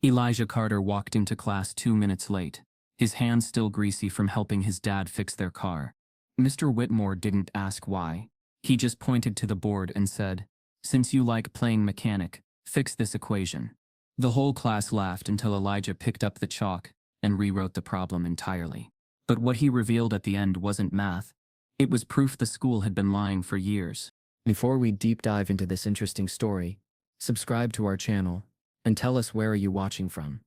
Elijah Carter walked into class 2 minutes late, his hands still greasy from helping his dad fix their car. Mr. Whitmore didn't ask why. He just pointed to the board and said, "Since you like playing mechanic, fix this equation." The whole class laughed until Elijah picked up the chalk and rewrote the problem entirely. But what he revealed at the end wasn't math. It was proof the school had been lying for years. Before we deep dive into this interesting story, subscribe to our channel and tell us where are you watching from.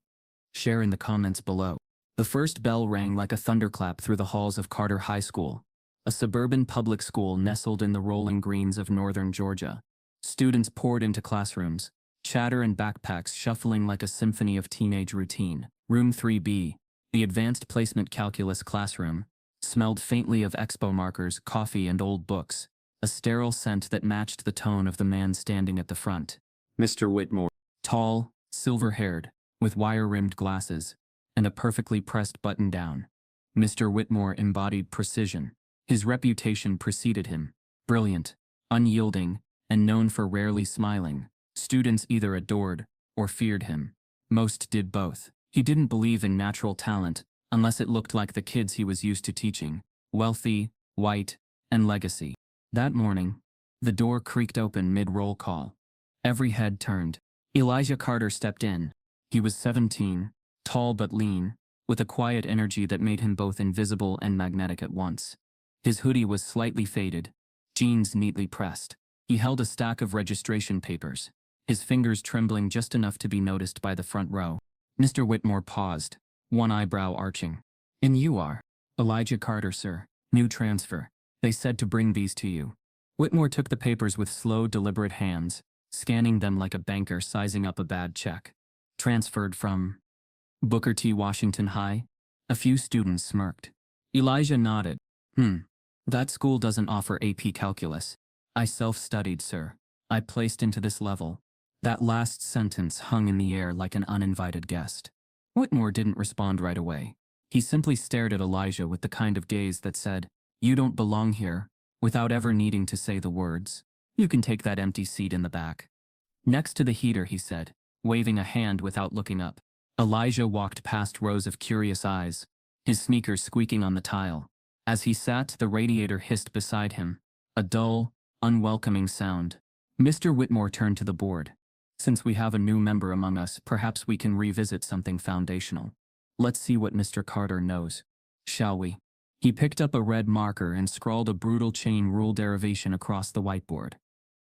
Share in the comments below. The first bell rang like a thunderclap through the halls of Carter High School, a suburban public school nestled in the rolling greens of northern Georgia. Students poured into classrooms, chatter and backpacks shuffling like a symphony of teenage routine. Room 3B, the advanced placement calculus classroom, smelled faintly of expo markers, coffee, and old books, a sterile scent that matched the tone of the man standing at the front. Mr. Whitmore, tall, silver-haired, with wire-rimmed glasses, and a perfectly pressed button-down. Mr. Whitmore embodied precision. His reputation preceded him: brilliant, unyielding, and known for rarely smiling. Students either adored or feared him. Most did both. He didn't believe in natural talent unless it looked like the kids he was used to teaching: wealthy, white, and legacy. That morning, the door creaked open mid-roll call. Every head turned. Elijah Carter stepped in. He was 17, tall but lean, with a quiet energy that made him both invisible and magnetic at once. His hoodie was slightly faded, jeans neatly pressed. He held a stack of registration papers, his fingers trembling just enough to be noticed by the front row. Mr. Whitmore paused, one eyebrow arching. "And you are?" "Elijah Carter, sir. New transfer. They said to bring these to you." Whitmore took the papers with slow, deliberate hands, scanning them like a banker sizing up a bad check. "Transferred from Booker T. Washington High?" A few students smirked. Elijah nodded. That school doesn't offer AP calculus. I self-studied, sir. I placed into this level." That last sentence hung in the air like an uninvited guest. Whitmore didn't respond right away. He simply stared at Elijah with the kind of gaze that said, "You don't belong here," without ever needing to say the words. "You can take that empty seat in the back." "Next to the heater," he said, waving a hand without looking up. Elijah walked past rows of curious eyes, his sneakers squeaking on the tile. As he sat, the radiator hissed beside him, a dull, unwelcoming sound. Mr. Whitmore turned to the board. "Since we have a new member among us, perhaps we can revisit something foundational. Let's see what Mr. Carter knows, shall we?" He picked up a red marker and scrawled a brutal chain rule derivation across the whiteboard.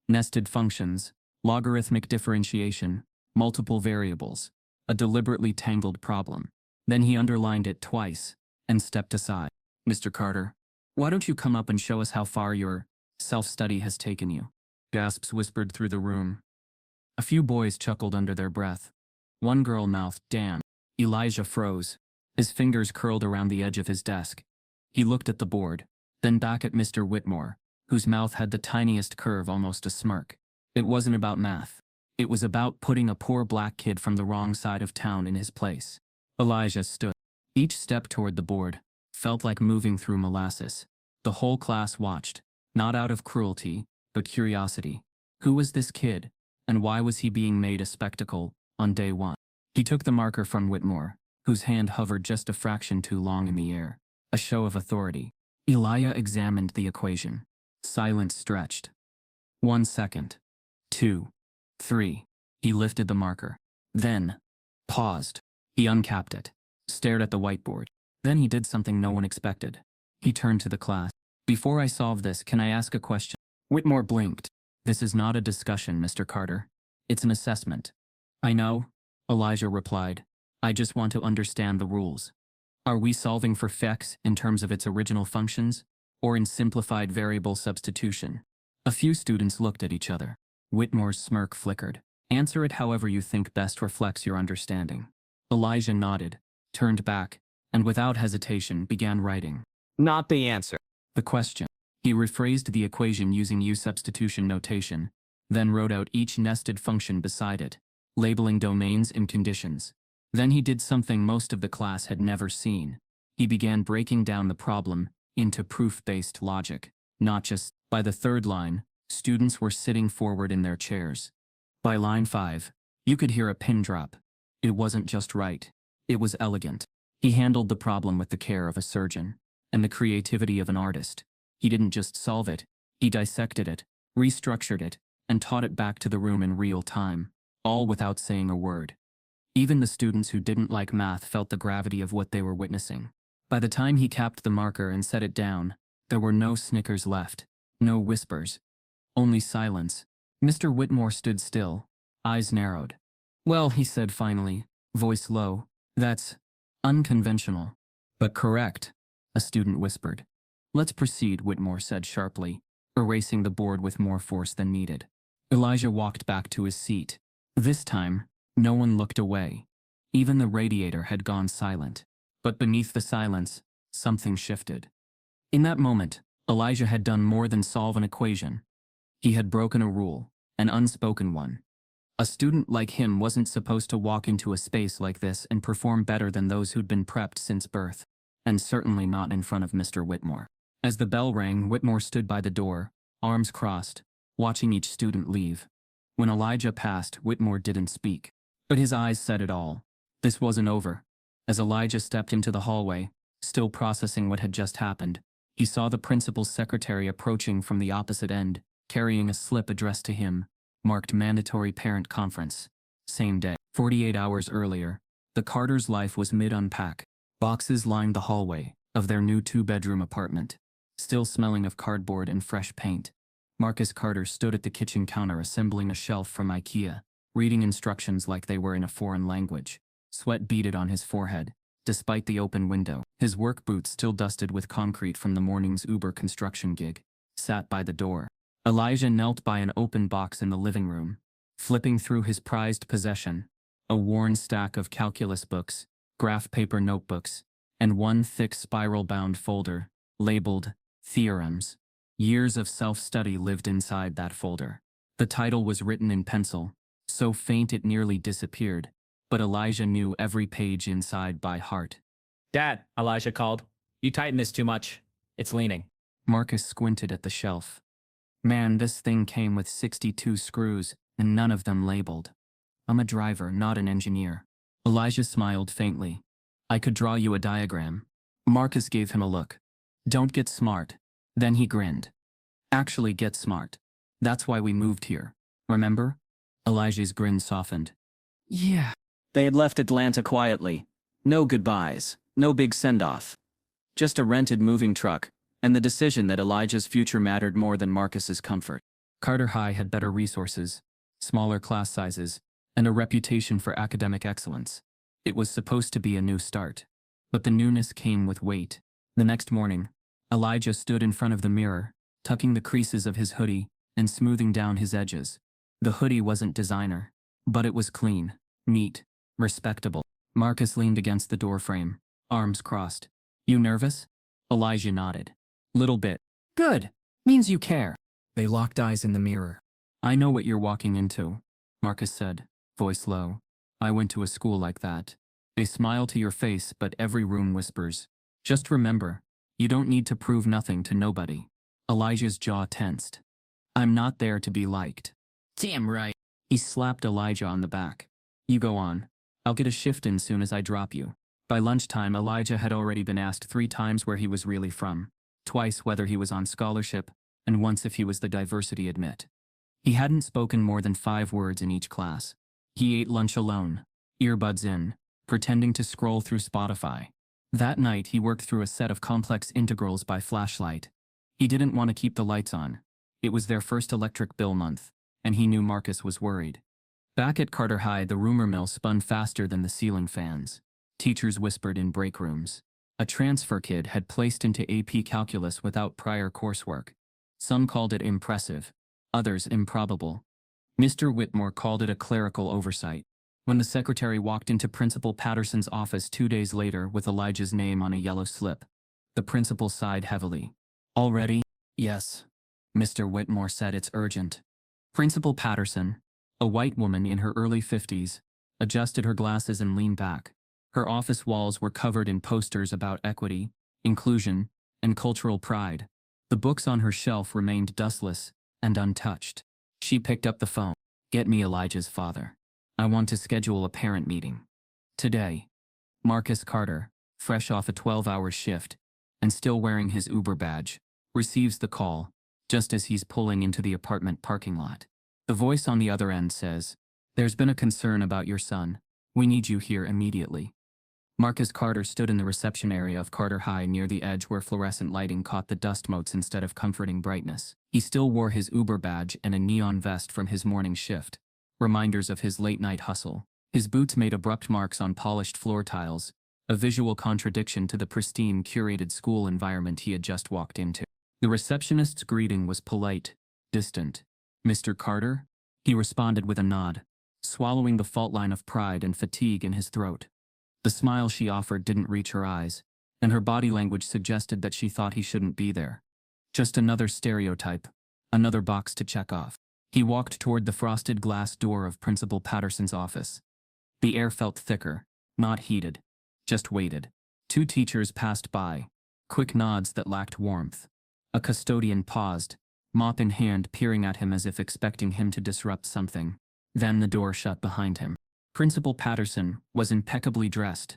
Nested functions, logarithmic differentiation, multiple variables, a deliberately tangled problem. Then he underlined it twice and stepped aside. "Mr. Carter, why don't you come up and show us how far your self-study has taken you?" Gasps whispered through the room. A few boys chuckled under their breath. One girl mouthed, "Damn." Elijah froze. His fingers curled around the edge of his desk. He looked at the board, then back at Mr. Whitmore, whose mouth had the tiniest curve, almost a smirk. It wasn't about math. It was about putting a poor black kid from the wrong side of town in his place. Elijah stood. Each step toward the board felt like moving through molasses. The whole class watched, not out of cruelty, but curiosity. Who was this kid, and why was he being made a spectacle on day one? He took the marker from Whitmore, whose hand hovered just a fraction too long in the air, a show of authority. Elijah examined the equation. Silence stretched. 1 second. 2. 3. He lifted the marker. Then paused. He uncapped it, stared at the whiteboard. Then he did something no one expected. He turned to the class. "Before I solve this, can I ask a question?" Whitmore blinked. "This is not a discussion, Mr. Carter. It's an assessment." "I know," Elijah replied. "I just want to understand the rules. Are we solving for x in terms of its original functions, or in simplified variable substitution?" A few students looked at each other. Whitmore's smirk flickered. "Answer it however you think best reflects your understanding." Elijah nodded, turned back, and without hesitation began writing. Not the answer. The question. He rephrased the equation using U substitution notation, then wrote out each nested function beside it, labeling domains and conditions. Then he did something most of the class had never seen. He began breaking down the problem into proof-based logic. Not just. By the third line, students were sitting forward in their chairs. By line 5, you could hear a pin drop. It wasn't just right. It was elegant. He handled the problem with the care of a surgeon and the creativity of an artist. He didn't just solve it, he dissected it, restructured it, and taught it back to the room in real time, all without saying a word. Even the students who didn't like math felt the gravity of what they were witnessing. By the time he capped the marker and set it down, there were no snickers left, no whispers, only silence. Mr. Whitmore stood still, eyes narrowed. "Well," he said finally, voice low, "that's unconventional, but correct," a student whispered. "Let's proceed," Whitmore said sharply, erasing the board with more force than needed. Elijah walked back to his seat. This time, no one looked away. Even the radiator had gone silent. But beneath the silence, something shifted. In that moment, Elijah had done more than solve an equation. He had broken a rule, an unspoken one. A student like him wasn't supposed to walk into a space like this and perform better than those who'd been prepped since birth, and certainly not in front of Mr. Whitmore. As the bell rang, Whitmore stood by the door, arms crossed, watching each student leave. When Elijah passed, Whitmore didn't speak. But his eyes said it all. This wasn't over. As Elijah stepped into the hallway, still processing what had just happened, he saw the principal's secretary approaching from the opposite end, carrying a slip addressed to him, marked Mandatory Parent Conference. Same day. 48 hours earlier, the Carters' life was mid-unpack. Boxes lined the hallway of their new 2-bedroom apartment, still smelling of cardboard and fresh paint. Marcus Carter stood at the kitchen counter assembling a shelf from IKEA, reading instructions like they were in a foreign language. Sweat beaded on his forehead, despite the open window. His work boots, still dusted with concrete from the morning's Uber construction gig, sat by the door. Elijah knelt by an open box in the living room, flipping through his prized possession, a worn stack of calculus books, graph paper notebooks, and one thick spiral-bound folder, labeled Theorems. Years of self-study lived inside that folder. The title was written in pencil, so faint it nearly disappeared, but Elijah knew every page inside by heart. "Dad," Elijah called. "You tighten this too much. It's leaning." Marcus squinted at the shelf. Man, this thing came with 62 screws, and none of them labeled. I'm a driver, not an engineer. Elijah smiled faintly. I could draw you a diagram. Marcus gave him a look. Don't get smart. Then he grinned. Actually get smart. That's why we moved here. Remember? Elijah's grin softened. Yeah. They had left Atlanta quietly. No goodbyes, no big send-off. Just a rented moving truck, and the decision that Elijah's future mattered more than Marcus's comfort. Carter High had better resources, smaller class sizes, and a reputation for academic excellence. It was supposed to be a new start. But the newness came with weight. The next morning, Elijah stood in front of the mirror, tucking the creases of his hoodie and smoothing down his edges. The hoodie wasn't designer, but it was clean, neat, respectable. Marcus leaned against the doorframe, arms crossed. You nervous? Elijah nodded. Little bit. Good. Means you care. They locked eyes in the mirror. I know what you're walking into, Marcus said, voice low. I went to a school like that. They smile to your face, but every room whispers. Just remember, you don't need to prove nothing to nobody. Elijah's jaw tensed. I'm not there to be liked. Damn right. He slapped Elijah on the back. You go on. I'll get a shift in soon as I drop you. By lunchtime, Elijah had already been asked 3 times where he was really from, twice whether he was on scholarship, and once if he was the diversity admit. He hadn't spoken more than 5 words in each class. He ate lunch alone, earbuds in, pretending to scroll through Spotify. That night, he worked through a set of complex integrals by flashlight. He didn't want to keep the lights on. It was their first electric bill month, and he knew Marcus was worried. Back at Carter High, the rumor mill spun faster than the ceiling fans. Teachers whispered in break rooms. A transfer kid had placed into AP Calculus without prior coursework. Some called it impressive, others improbable. Mr. Whitmore called it a clerical oversight. When the secretary walked into Principal Patterson's office 2 days later with Elijah's name on a yellow slip, the principal sighed heavily. Already? Yes. Mr. Whitmore said, it's urgent. Principal Patterson, a white woman in her early 50s, adjusted her glasses and leaned back. Her office walls were covered in posters about equity, inclusion, and cultural pride. The books on her shelf remained dustless and untouched. She picked up the phone. Get me Elijah's father. I want to schedule a parent meeting. Today, Marcus Carter, fresh off a 12-hour shift and still wearing his Uber badge, receives the call just as he's pulling into the apartment parking lot. The voice on the other end says, "There's been a concern about your son. We need you here immediately." Marcus Carter stood in the reception area of Carter High near the edge where fluorescent lighting caught the dust motes instead of comforting brightness. He still wore his Uber badge and a neon vest from his morning shift, reminders of his late-night hustle. His boots made abrupt marks on polished floor tiles, a visual contradiction to the pristine, curated school environment he had just walked into. The receptionist's greeting was polite, distant. "Mr. Carter?" He responded with a nod, swallowing the fault line of pride and fatigue in his throat. The smile she offered didn't reach her eyes, and her body language suggested that she thought he shouldn't be there. Just another stereotype, another box to check off. He walked toward the frosted glass door of Principal Patterson's office. The air felt thicker, not heated, just weighted. Two teachers passed by, quick nods that lacked warmth. A custodian paused, mop in hand, peering at him as if expecting him to disrupt something. Then the door shut behind him. Principal Patterson was impeccably dressed.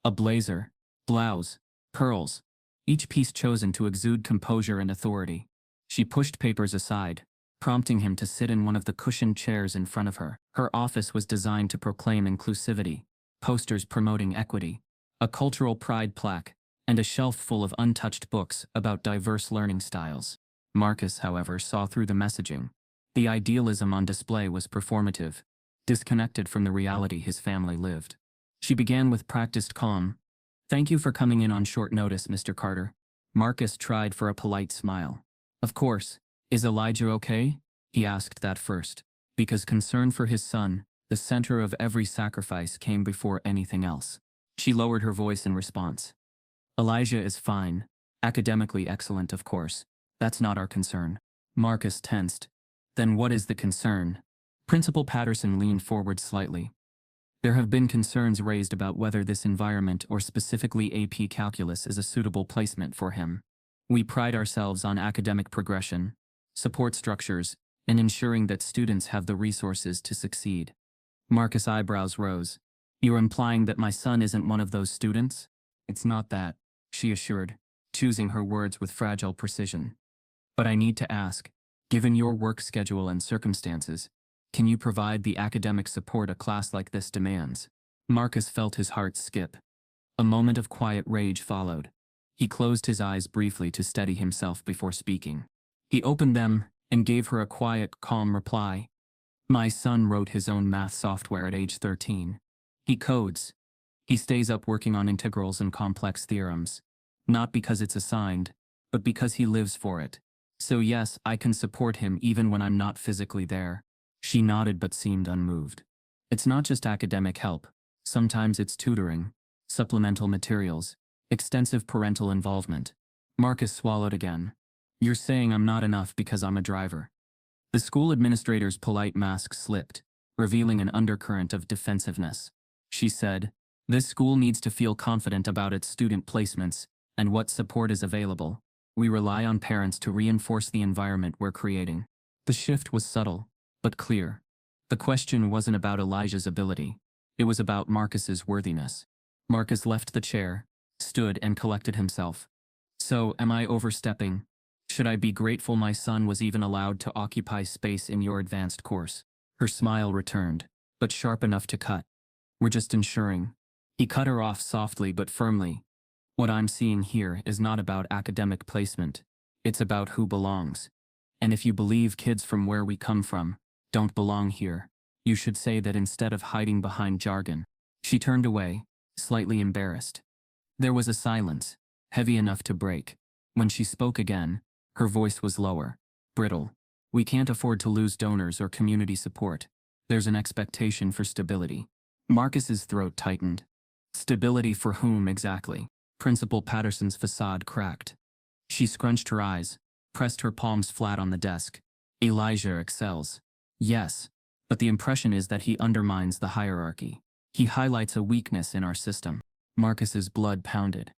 A blazer, blouse, pearls, each piece chosen to exude composure and authority. She pushed papers aside, prompting him to sit in one of the cushioned chairs in front of her. Her office was designed to proclaim inclusivity, posters promoting equity, a cultural pride plaque, and a shelf full of untouched books about diverse learning styles. Marcus, however, saw through the messaging. The idealism on display was performative, disconnected from the reality his family lived. She began with practiced calm. "Thank you for coming in on short notice, Mr. Carter." Marcus tried for a polite smile. "Of course. Is Elijah okay?" He asked that first, because concern for his son, the center of every sacrifice, came before anything else. She lowered her voice in response. "Elijah is fine. Academically excellent, of course. That's not our concern." Marcus tensed. "Then what is the concern?" Principal Patterson leaned forward slightly. "There have been concerns raised about whether this environment, or specifically AP Calculus, is a suitable placement for him. We pride ourselves on academic progression, support structures, and ensuring that students have the resources to succeed." Marcus' eyebrows rose. "You're implying that my son isn't one of those students?" "It's not that," she assured, choosing her words with fragile precision. "But I need to ask, given your work schedule and circumstances, can you provide the academic support a class like this demands?" Marcus felt his heart skip. A moment of quiet rage followed. He closed his eyes briefly to steady himself before speaking. He opened them and gave her a quiet, calm reply. "My son wrote his own math software at age 13. He codes. He stays up working on integrals and complex theorems. Not because it's assigned, but because he lives for it. So yes, I can support him even when I'm not physically there." She nodded but seemed unmoved. "It's not just academic help. Sometimes it's tutoring, supplemental materials, extensive parental involvement." Marcus swallowed again. "You're saying I'm not enough because I'm a driver?" The school administrator's polite mask slipped, revealing an undercurrent of defensiveness. She said, "This school needs to feel confident about its student placements and what support is available. We rely on parents to reinforce the environment we're creating." The shift was subtle, but clear. The question wasn't about Elijah's ability. It was about Marcus's worthiness. Marcus left the chair, stood and collected himself. "So, am I overstepping? Should I be grateful my son was even allowed to occupy space in your advanced course?" Her smile returned, but sharp enough to cut. "We're just ensuring." He cut her off softly but firmly. "What I'm seeing here is not about academic placement. It's about who belongs. And if you believe kids from where we come from don't belong here, you should say that instead of hiding behind jargon." She turned away, slightly embarrassed. There was a silence, heavy enough to break. When she spoke again, her voice was lower, brittle. "We can't afford to lose donors or community support. There's an expectation for stability." Marcus's throat tightened. Stability for whom exactly? Principal Patterson's facade cracked. She scrunched her eyes, pressed her palms flat on the desk. "Elijah excels. Yes, but the impression is that he undermines the hierarchy. He highlights a weakness in our system." Marcus's blood pounded.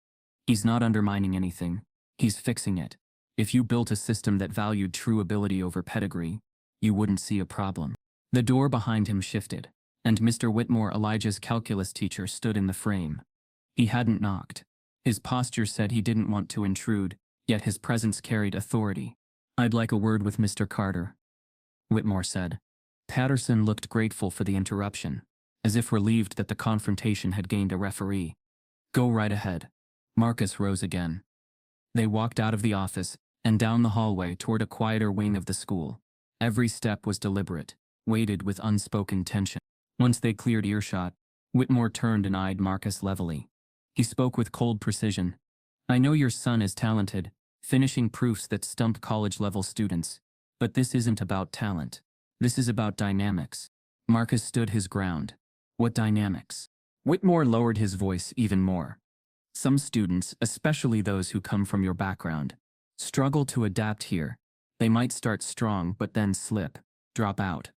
"He's not undermining anything. He's fixing it. If you built a system that valued true ability over pedigree, you wouldn't see a problem." The door behind him shifted, and Mr. Whitmore, Elijah's calculus teacher, stood in the frame. He hadn't knocked. His posture said he didn't want to intrude, yet his presence carried authority. "I'd like a word with Mr. Carter," Whitmore said. Patterson looked grateful for the interruption, as if relieved that the confrontation had gained a referee. "Go right ahead." Marcus rose again. They walked out of the office and down the hallway toward a quieter wing of the school. Every step was deliberate, weighted with unspoken tension. Once they cleared earshot, Whitmore turned and eyed Marcus levelly. He spoke with cold precision. "I know your son is talented, finishing proofs that stump college-level students. But this isn't about talent. This is about dynamics." Marcus stood his ground. "What dynamics?" Whitmore lowered his voice even more. "Some students, especially those who come from your background, struggle to adapt here. They might start strong but then slip, drop out.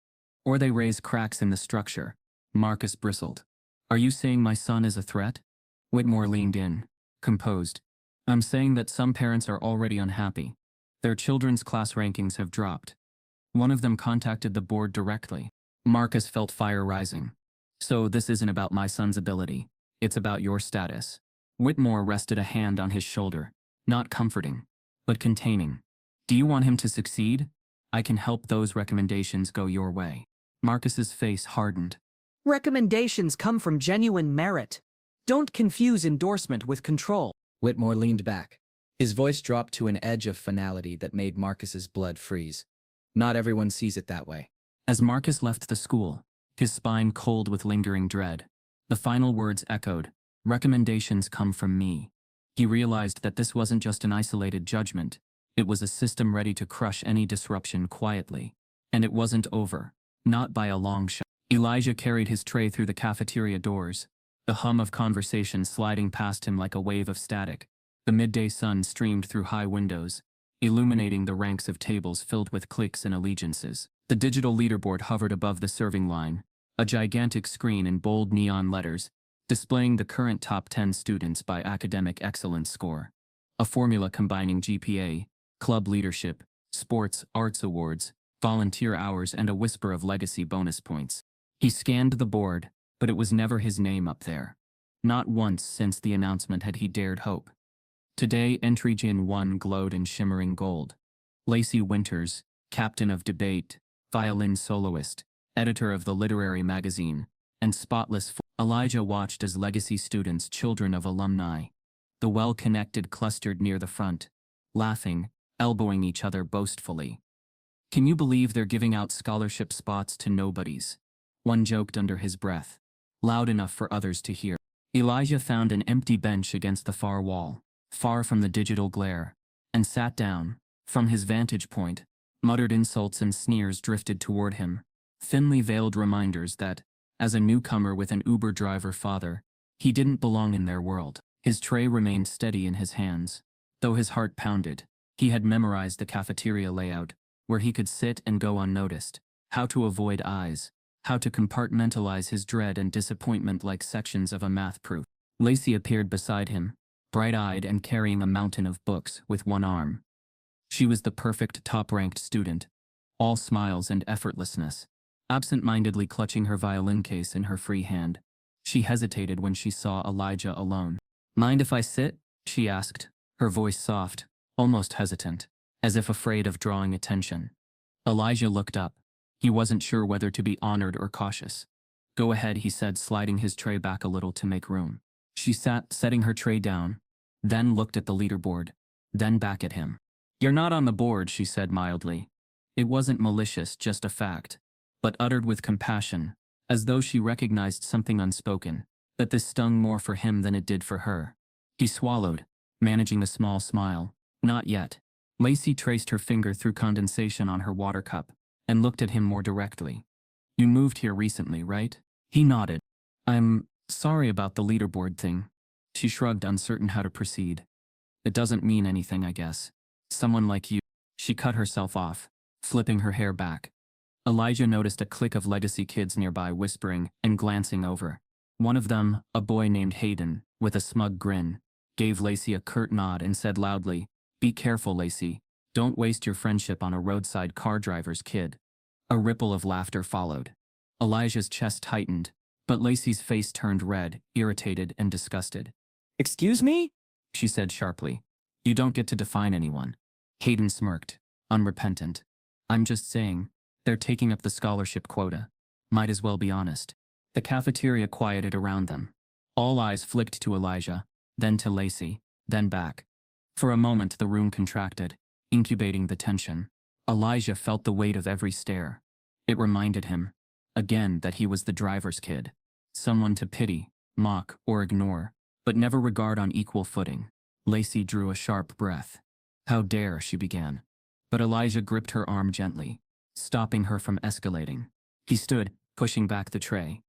Or they raise cracks in the structure." Marcus bristled. "Are you saying my son is a threat?" Whitmore leaned in, composed. "I'm saying that some parents are already unhappy. Their children's class rankings have dropped. One of them contacted the board directly." Marcus felt fire rising. "So this isn't about my son's ability. It's about your status." Whitmore rested a hand on his shoulder, not comforting, but containing. "Do you want him to succeed? I can help those recommendations go your way." Marcus's face hardened. Recommendations come from genuine merit. Don't confuse endorsement with control. Whitmore leaned back. His voice dropped to an edge of finality that made Marcus's blood freeze. Not everyone sees it that way. As Marcus left the school, his spine cold with lingering dread, the final words echoed, "Recommendations come from me." He realized that this wasn't just an isolated judgment. It was a system ready to crush any disruption quietly. And it wasn't over. Not by a long shot. Elijah carried his tray through the cafeteria doors, the hum of conversation sliding past him like a wave of static. The midday sun streamed through high windows, illuminating the ranks of tables filled with cliques and allegiances. The digital leaderboard hovered above the serving line, a gigantic screen in bold neon letters, displaying the current top 10 students by academic excellence score. A formula combining GPA, club leadership, sports, arts awards, volunteer hours, and a whisper of legacy bonus points. He scanned the board, but it was never his name up there. Not once since the announcement had he dared hope. Today, entry Gen 1 glowed in shimmering gold. Lacey Winters, captain of debate, violin soloist, editor of the literary magazine, and spotless. Elijah watched as legacy students, children of alumni, the well-connected, clustered near the front, laughing, elbowing each other boastfully. "Can you believe they're giving out scholarship spots to nobodies?" one joked under his breath, loud enough for others to hear. Elijah found an empty bench against the far wall, far from the digital glare, and sat down. From his vantage point, muttered insults and sneers drifted toward him, thinly veiled reminders that, as a newcomer with an Uber driver father, he didn't belong in their world. His tray remained steady in his hands, though his heart pounded. He had memorized the cafeteria layout, where he could sit and go unnoticed, how to avoid eyes, how to compartmentalize his dread and disappointment like sections of a math proof. Lacey appeared beside him, bright-eyed and carrying a mountain of books with one arm. She was the perfect top-ranked student, all smiles and effortlessness. Absent-mindedly clutching her violin case in her free hand, she hesitated when she saw Elijah alone. "Mind if I sit?" she asked, her voice soft, almost hesitant, as if afraid of drawing attention. Elijah looked up. He wasn't sure whether to be honored or cautious. "Go ahead," he said, sliding his tray back a little to make room. She sat, setting her tray down, then looked at the leaderboard, then back at him. "You're not on the board," she said mildly. It wasn't malicious, just a fact, but uttered with compassion, as though she recognized something unspoken, that this stung more for him than it did for her. He swallowed, managing a small smile. "Not yet." Lacey traced her finger through condensation on her water cup, and looked at him more directly. "You moved here recently, right?" He nodded. "I'm sorry about the leaderboard thing." She shrugged, uncertain how to proceed. "It doesn't mean anything, I guess. Someone like you." She cut herself off, flipping her hair back. Elijah noticed a clique of legacy kids nearby, whispering and glancing over. One of them, a boy named Hayden, with a smug grin, gave Lacey a curt nod and said loudly, "Be careful, Lacey. Don't waste your friendship on a roadside car driver's kid." A ripple of laughter followed. Elijah's chest tightened, but Lacey's face turned red, irritated and disgusted. Excuse me? She said sharply. You don't get to define anyone. Hayden smirked, unrepentant. I'm just saying, they're taking up the scholarship quota. Might as well be honest. The cafeteria quieted around them. All eyes flicked to Elijah, then to Lacey, then back. For a moment the room contracted, incubating the tension. Elijah felt the weight of every stare. It reminded him, again, that he was the driver's kid. Someone to pity, mock, or ignore, but never regard on equal footing. Lacey drew a sharp breath. How dare, she began. But Elijah gripped her arm gently, stopping her from escalating. He stood, pushing back the tray.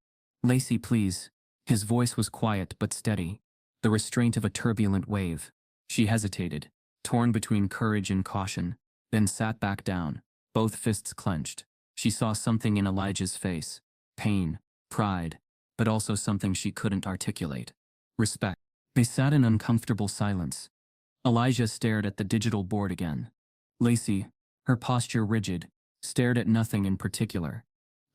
Lacey, please. His voice was quiet but steady, the restraint of a turbulent wave. She hesitated, torn between courage and caution, then sat back down, both fists clenched. She saw something in Elijah's face, pain, pride, but also something she couldn't articulate. Respect. They sat in uncomfortable silence. Elijah stared at the digital board again. Lacey, her posture rigid, stared at nothing in particular.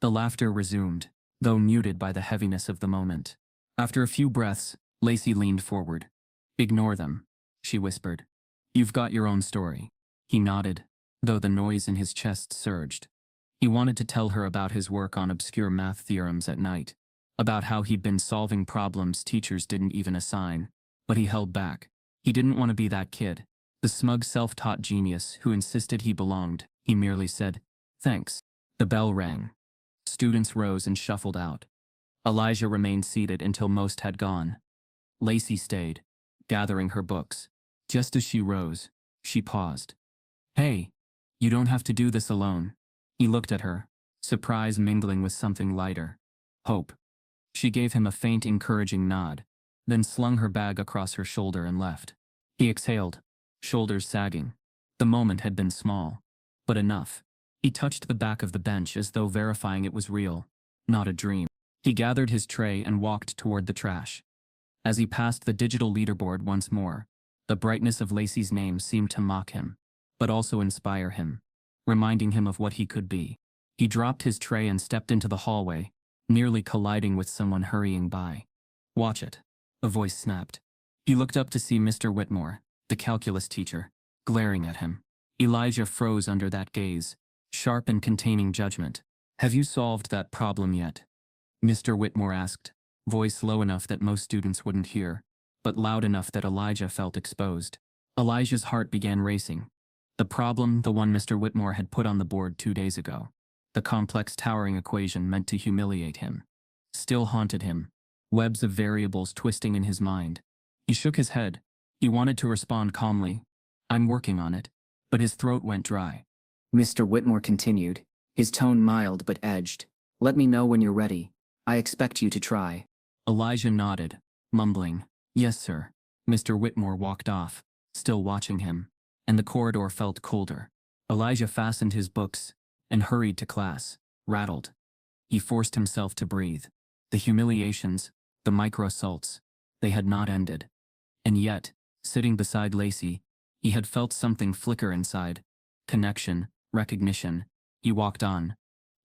The laughter resumed, though muted by the heaviness of the moment. After a few breaths, Lacey leaned forward. Ignore them, she whispered. You've got your own story. He nodded, though the noise in his chest surged. He wanted to tell her about his work on obscure math theorems at night, about how he'd been solving problems teachers didn't even assign, but he held back. He didn't want to be that kid, the smug self-taught genius who insisted he belonged. He merely said, thanks. The bell rang. Students rose and shuffled out. Elijah remained seated until most had gone. Lacey stayed, gathering her books. Just as she rose, she paused. Hey, you don't have to do this alone. He looked at her, surprise mingling with something lighter. Hope. She gave him a faint encouraging nod, then slung her bag across her shoulder and left. He exhaled, shoulders sagging. The moment had been small, but enough. He touched the back of the bench as though verifying it was real, not a dream. He gathered his tray and walked toward the trash. As he passed the digital leaderboard once more, the brightness of Lacey's name seemed to mock him, but also inspire him, reminding him of what he could be. He dropped his tray and stepped into the hallway, nearly colliding with someone hurrying by. Watch it, a voice snapped. He looked up to see Mr. Whitmore, the calculus teacher, glaring at him. Elijah froze under that gaze, sharp and containing judgment. Have you solved that problem yet? Mr. Whitmore asked, voice low enough that most students wouldn't hear, but loud enough that Elijah felt exposed. Elijah's heart began racing. The problem, the one Mr. Whitmore had put on the board 2 days ago. The complex towering equation meant to humiliate him, still haunted him, webs of variables twisting in his mind. He shook his head. He wanted to respond calmly. I'm working on it. But his throat went dry. Mr. Whitmore continued, his tone mild but edged. Let me know when you're ready. I expect you to try. Elijah nodded, mumbling, yes, sir. Mr. Whitmore walked off, still watching him, and the corridor felt colder. Elijah fastened his books and hurried to class, rattled. He forced himself to breathe. The humiliations, the micro-assaults, they had not ended. And yet, sitting beside Lacey, he had felt something flicker inside. Connection, recognition. He walked on.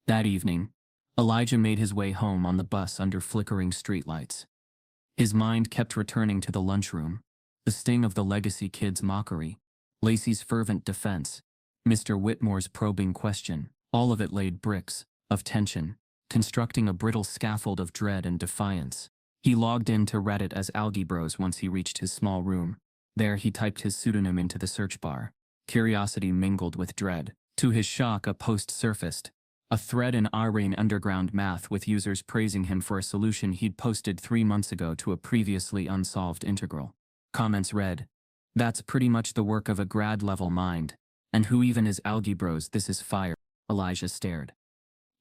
That evening, Elijah made his way home on the bus under flickering streetlights. His mind kept returning to the lunchroom, the sting of the legacy kid's mockery, Lacey's fervent defense, Mr. Whitmore's probing question. All of it laid bricks of tension, constructing a brittle scaffold of dread and defiance. He logged into Reddit as Algae Bros once he reached his small room. There he typed his pseudonym into the search bar. Curiosity mingled with dread. To his shock, a post surfaced. A thread in Arrayne Underground Math with users praising him for a solution he'd posted 3 months ago to a previously unsolved integral. Comments read, "That's pretty much the work of a grad-level mind. And who even is Algae Bros? This is fire." Elijah stared.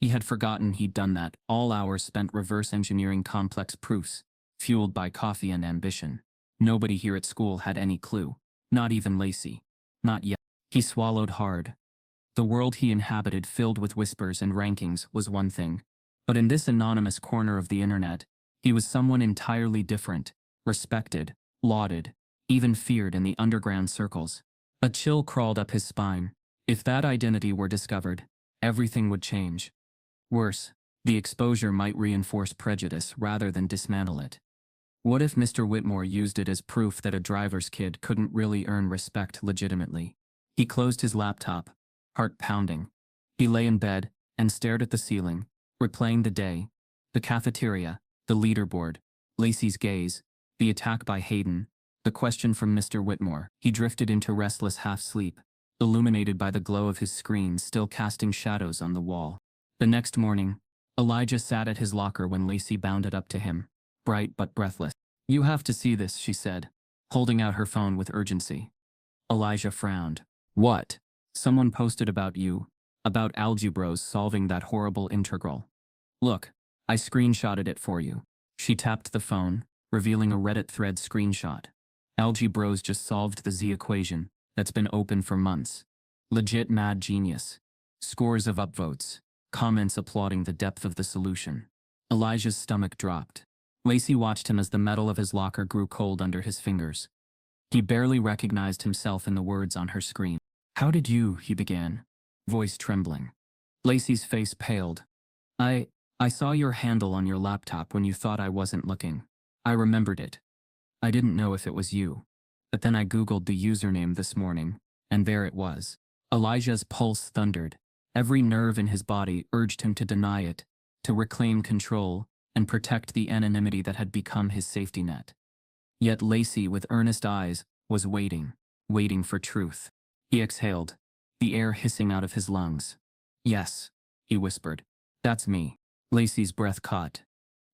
He had forgotten he'd done that, all hours spent reverse engineering complex proofs, fueled by coffee and ambition. Nobody here at school had any clue. Not even Lacey. Not yet. He swallowed hard. The world he inhabited, filled with whispers and rankings, was one thing. But in this anonymous corner of the internet, he was someone entirely different, respected, lauded, even feared in the underground circles. A chill crawled up his spine. If that identity were discovered, everything would change. Worse, The exposure might reinforce prejudice rather than dismantle it. What if Mr. Whitmore used it as proof that a driver's kid couldn't really earn respect legitimately? He closed his laptop, heart pounding. He lay in bed and stared at the ceiling, replaying the day, the cafeteria, the leaderboard, Lacey's gaze, the attack by Hayden, the question from Mr. Whitmore. He drifted into restless half-sleep, illuminated by the glow of his screen still casting shadows on the wall. The next morning, Elijah sat at his locker when Lacey bounded up to him, bright but breathless. "You have to see this," she said, holding out her phone with urgency. Elijah frowned. "What?" "Someone posted about you, about algebros solving that horrible integral. Look, I screenshotted it for you." She tapped the phone, revealing a Reddit thread screenshot. "Algebros just solved the Z equation that's been open for months. Legit mad genius." Scores of upvotes, comments applauding the depth of the solution. Elijah's stomach dropped. Lacey watched him as the metal of his locker grew cold under his fingers. He barely recognized himself in the words on her screen. "How did you?" he began, voice trembling. Lacey's face paled. I saw your handle on your laptop when you thought I wasn't looking. I remembered it. I didn't know if it was you. But then I Googled the username this morning, and there it was." Elijah's pulse thundered. Every nerve in his body urged him to deny it, to reclaim control, and protect the anonymity that had become his safety net. Yet Lacey, with earnest eyes, was waiting for truth. He exhaled, the air hissing out of his lungs. "Yes," he whispered. "That's me." Lacey's breath caught.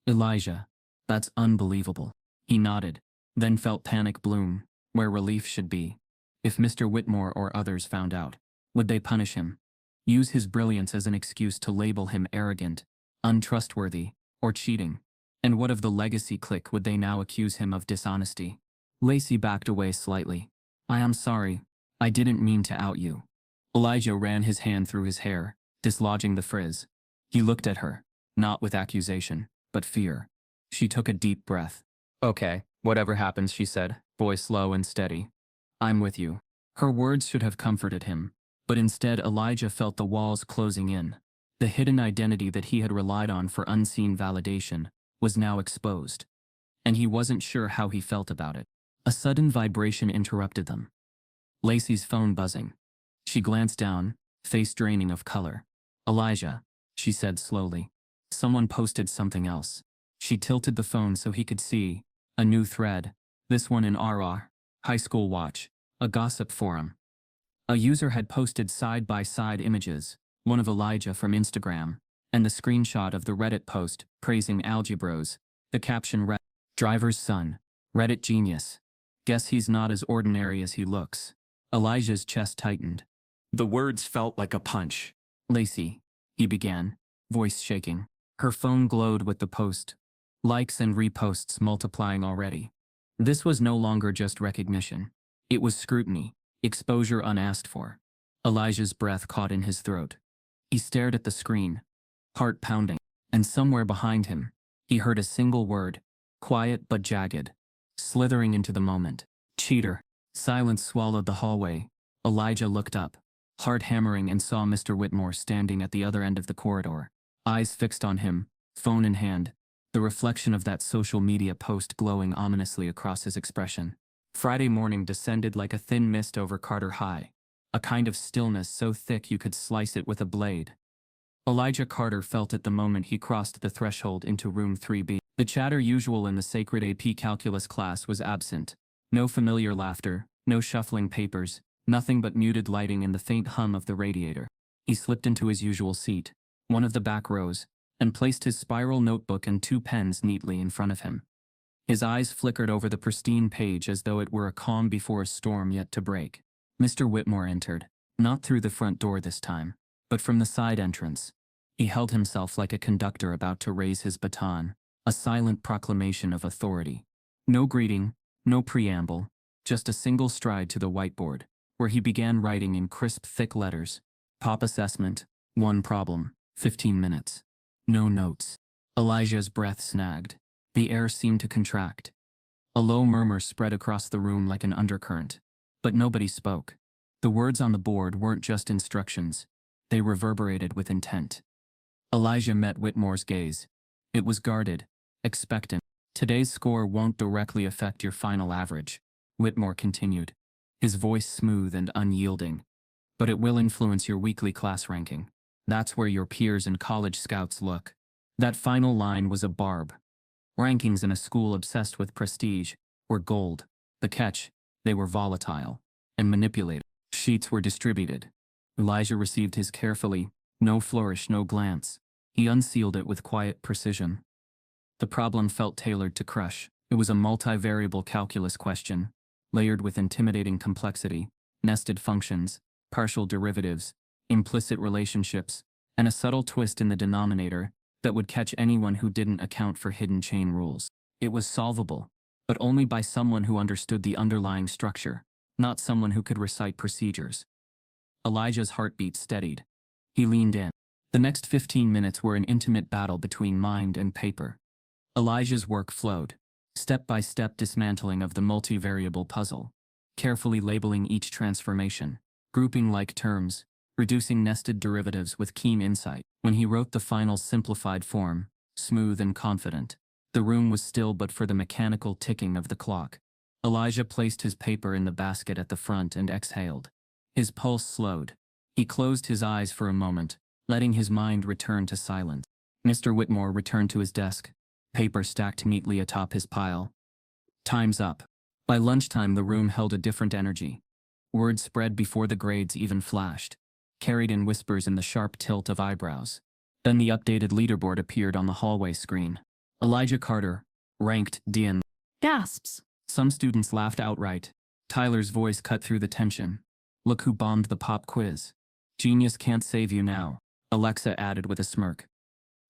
"Elijah, that's unbelievable." He nodded, then felt panic bloom, where relief should be. If Mr. Whitmore or others found out, would they punish him? Use his brilliance as an excuse to label him arrogant, untrustworthy, or cheating? And what of the legacy clique? Would they now accuse him of dishonesty? Lacey backed away slightly. "I am sorry. I didn't mean to out you." Elijah ran his hand through his hair, dislodging the frizz. He looked at her, not with accusation, but fear. She took a deep breath. "Okay, whatever happens," she said, voice low and steady. "I'm with you." Her words should have comforted him, but instead Elijah felt the walls closing in. The hidden identity that he had relied on for unseen validation was now exposed. And he wasn't sure how he felt about it. A sudden vibration interrupted them. Lacey's phone buzzing. She glanced down, face draining of color. "Elijah," she said slowly. "Someone posted something else." She tilted the phone so he could see. A new thread. This one in RR, High School Watch, a gossip forum. A user had posted side-by-side images, one of Elijah from Instagram, and the screenshot of the Reddit post praising algebros. The caption read, "Driver's son, Reddit genius. Guess he's not as ordinary as he looks." Elijah's chest tightened. The words felt like a punch. "Lacey," he began, voice shaking. Her phone glowed with the post. Likes and reposts multiplying already. This was no longer just recognition. It was scrutiny, exposure unasked for. Elijah's breath caught in his throat. He stared at the screen, heart pounding, and somewhere behind him, he heard a single word, quiet but jagged, slithering into the moment. "Cheater." Silence swallowed the hallway. Elijah looked up, heart hammering, and saw Mr. Whitmore standing at the other end of the corridor, eyes fixed on him, phone in hand, the reflection of that social media post glowing ominously across his expression. Friday morning descended like a thin mist over Carter High, a kind of stillness so thick you could slice it with a blade. Elijah Carter felt it the moment he crossed the threshold into room 3B. The chatter usual in the sacred AP calculus class was absent. No familiar laughter, no shuffling papers, nothing but muted lighting and the faint hum of the radiator. He slipped into his usual seat, one of the back rows, and placed his spiral notebook and 2 pens neatly in front of him. His eyes flickered over the pristine page as though it were a calm before a storm yet to break. Mr. Whitmore entered, not through the front door this time, but from the side entrance. He held himself like a conductor about to raise his baton, a silent proclamation of authority. No greeting, no preamble, just a single stride to the whiteboard, where he began writing in crisp, thick letters. Pop assessment, 1 problem, 15 minutes. No notes. Elijah's breath snagged. The air seemed to contract. A low murmur spread across the room like an undercurrent. But nobody spoke. The words on the board weren't just instructions. They reverberated with intent. Elijah met Whitmore's gaze. It was guarded, expectant. Today's score won't directly affect your final average, Whitmore continued, his voice smooth and unyielding. But it will influence your weekly class ranking. That's where your peers and college scouts look. That final line was a barb. Rankings in a school obsessed with prestige were gold. The catch, they were volatile and manipulated. Sheets were distributed. Elijah received his carefully, no flourish, no glance. He unsealed it with quiet precision. The problem felt tailored to Crush. It was a multivariable calculus question, layered with intimidating complexity, nested functions, partial derivatives, implicit relationships, and a subtle twist in the denominator that would catch anyone who didn't account for hidden chain rules. It was solvable, but only by someone who understood the underlying structure, not someone who could recite procedures. Elijah's heartbeat steadied. He leaned in. The next 15 minutes were an intimate battle between mind and paper. Elijah's work flowed, step-by-step dismantling of the multivariable puzzle, carefully labeling each transformation, grouping like terms, reducing nested derivatives with keen insight. When he wrote the final simplified form, smooth and confident, the room was still but for the mechanical ticking of the clock. Elijah placed his paper in the basket at the front and exhaled. His pulse slowed. He closed his eyes for a moment, letting his mind return to silence. Mr. Whitmore returned to his desk, paper stacked neatly atop his pile. Time's up. By lunchtime, the room held a different energy. Words spread before the grades even flashed, carried in whispers in the sharp tilt of eyebrows. Then the updated leaderboard appeared on the hallway screen. Elijah Carter, ranked D in. Gasps. Some students laughed outright. Tyler's voice cut through the tension. Look who bombed the pop quiz. Genius can't save you now, Alexa added with a smirk.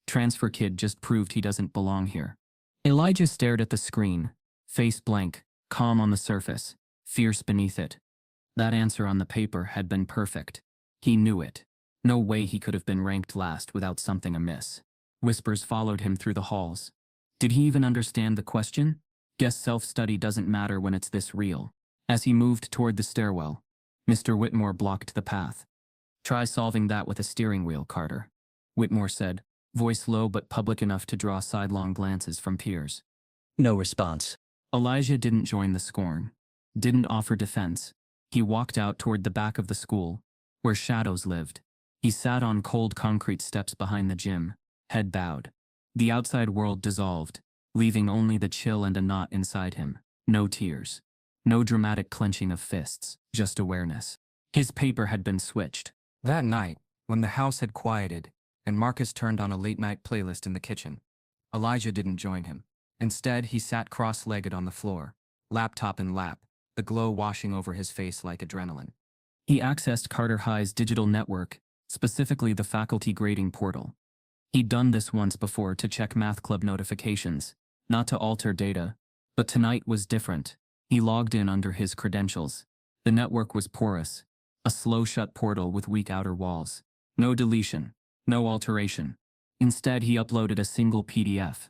Transfer kid just proved he doesn't belong here. Elijah stared at the screen, face blank, calm on the surface, fierce beneath it. That answer on the paper had been perfect. He knew it. No way he could have been ranked last without something amiss. Whispers followed him through the halls. Did he even understand the question? Guess self-study doesn't matter when it's this real. As he moved toward the stairwell, Mr. Whitmore blocked the path. Try solving that with a steering wheel, Carter, Whitmore said, voice low but public enough to draw sidelong glances from peers. No response. Elijah didn't join the scorn, didn't offer defense. He walked out toward the back of the school, where shadows lived. He sat on cold concrete steps behind the gym, head bowed. The outside world dissolved, leaving only the chill and a knot inside him. No tears. No dramatic clenching of fists, just awareness. His paper had been switched. That night, when the house had quieted, and Marcus turned on a late-night playlist in the kitchen, Elijah didn't join him. Instead, he sat cross-legged on the floor, laptop in lap, the glow washing over his face like adrenaline. He accessed Carter High's digital network, specifically the faculty grading portal. He'd done this once before to check math club notifications, not to alter data, but tonight was different. He logged in under his credentials. The network was porous, a slow-shut portal with weak outer walls. No deletion, no alteration. Instead, he uploaded a single PDF,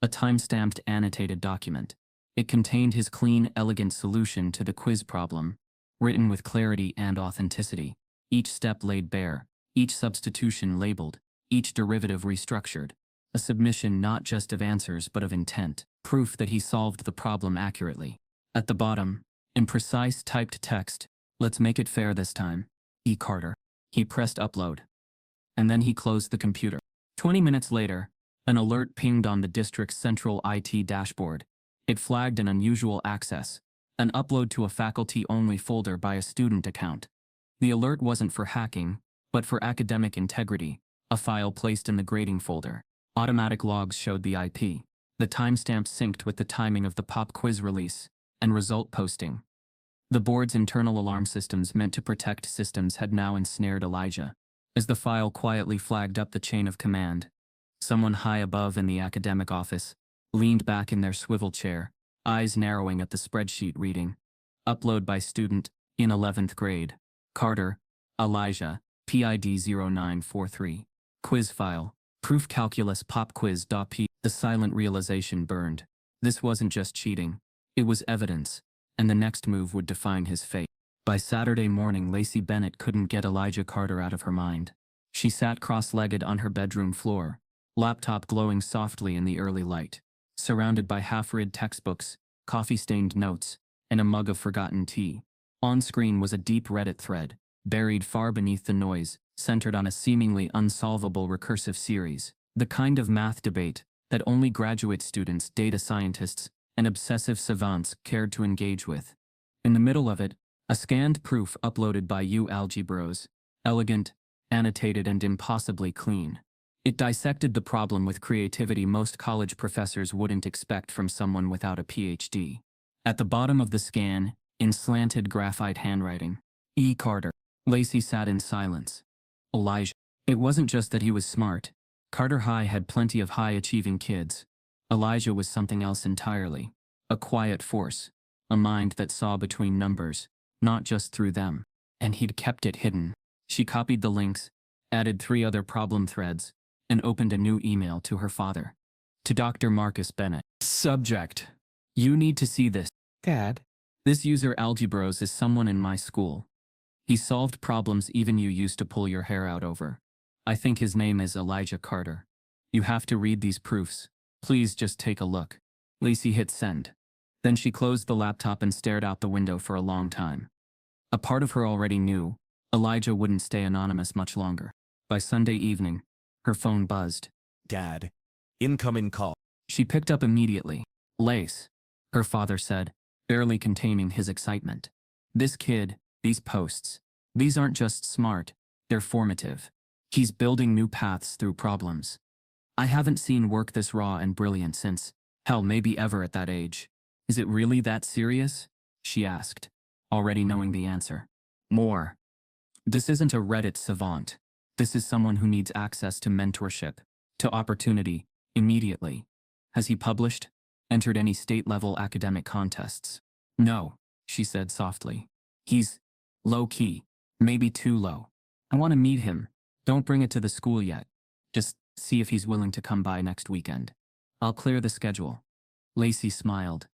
a time-stamped annotated document. It contained his clean, elegant solution to the quiz problem, written with clarity and authenticity. Each step laid bare, each substitution labeled, each derivative restructured. A submission not just of answers but of intent, proof that he solved the problem accurately. At the bottom, in precise typed text, let's make it fair this time, E. Carter. He pressed upload. And then he closed the computer. 20 minutes later, an alert pinged on the district's central IT dashboard. It flagged an unusual access, an upload to a faculty-only folder by a student account. The alert wasn't for hacking, but for academic integrity, a file placed in the grading folder. Automatic logs showed the IP. The timestamp synced with the timing of the pop quiz release and result posting. The board's internal alarm systems meant to protect systems had now ensnared Elijah. As the file quietly flagged up the chain of command, someone high above in the academic office leaned back in their swivel chair, eyes narrowing at the spreadsheet reading. Upload by student, in 11th grade. Carter, Elijah, PID 0943. Quiz file, proof calculus pop quiz.p. The silent realization burned. This wasn't just cheating. It was evidence, and the next move would define his fate. By Saturday morning, Lacey Bennett couldn't get Elijah Carter out of her mind. She sat cross-legged on her bedroom floor, laptop glowing softly in the early light, surrounded by half-read textbooks, coffee-stained notes, and a mug of forgotten tea. On screen was a deep Reddit thread, buried far beneath the noise, centered on a seemingly unsolvable recursive series, the kind of math debate that only graduate students, data scientists, and obsessive savants cared to engage with. In the middle of it, a scanned proof uploaded by algebros, elegant, annotated, and impossibly clean. It dissected the problem with creativity most college professors wouldn't expect from someone without a PhD. At the bottom of the scan, in slanted graphite handwriting, E. Carter. Lacey sat in silence. Elijah. It wasn't just that he was smart. Carter High had plenty of high-achieving kids. Elijah was something else entirely. A quiet force. A mind that saw between numbers, not just through them. And he'd kept it hidden. She copied the links, added 3 other problem threads, and opened a new email to her father. To Dr. Marcus Bennett. Subject. You need to see this. Dad. This user Algebros is someone in my school. He solved problems even you used to pull your hair out over. I think his name is Elijah Carter. You have to read these proofs. Please just take a look. Lacey hit send. Then she closed the laptop and stared out the window for a long time. A part of her already knew Elijah wouldn't stay anonymous much longer. By Sunday evening, her phone buzzed. Dad. Incoming call. She picked up immediately. Lace, her father said, barely containing his excitement. This kid, these posts, these aren't just smart, they're formative. He's building new paths through problems. I haven't seen work this raw and brilliant since, hell, maybe ever at that age. Is it really that serious? She asked, already knowing the answer. More. This isn't a Reddit savant. This is someone who needs access to mentorship, to opportunity, immediately. Has he published? Entered any state-level academic contests? No, she said softly. He's low-key, maybe too low. I want to meet him. Don't bring it to the school yet. Just see if he's willing to come by next weekend. I'll clear the schedule. Lacey smiled.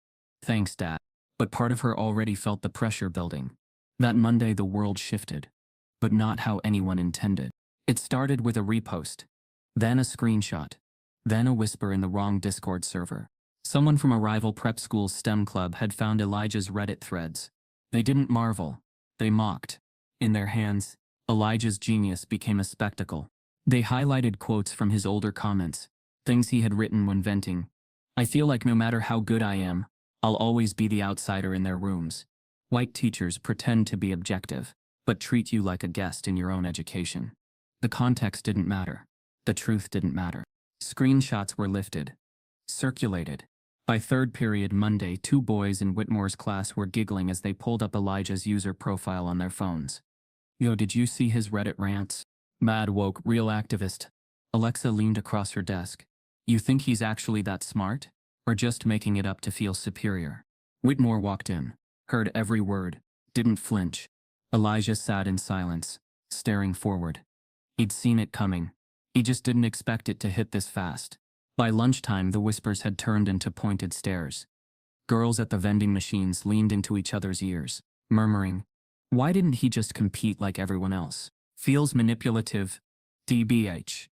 Thanks, Dad. But part of her already felt the pressure building. That Monday the world shifted. But not how anyone intended. It started with a repost. Then a screenshot. Then a whisper in the wrong Discord server. Someone from a rival prep school's STEM club had found Elijah's Reddit threads. They didn't marvel. They mocked. In their hands, Elijah's genius became a spectacle. They highlighted quotes from his older comments, things he had written when venting. I feel like no matter how good I am, I'll always be the outsider in their rooms. White teachers pretend to be objective, but treat you like a guest in your own education. The context didn't matter. The truth didn't matter. Screenshots were lifted. Circulated. By third period Monday, 2 boys in Whitmore's class were giggling as they pulled up Elijah's user profile on their phones. Yo, did you see his Reddit rants? Mad woke, real activist. Alexa leaned across her desk. You think he's actually that smart? Or just making it up to feel superior? Whitmore walked in, heard every word, didn't flinch. Elijah sat in silence, staring forward. He'd seen it coming. He just didn't expect it to hit this fast. By lunchtime, the whispers had turned into pointed stares. Girls at the vending machines leaned into each other's ears, murmuring, why didn't he just compete like everyone else? Feels manipulative. DBH.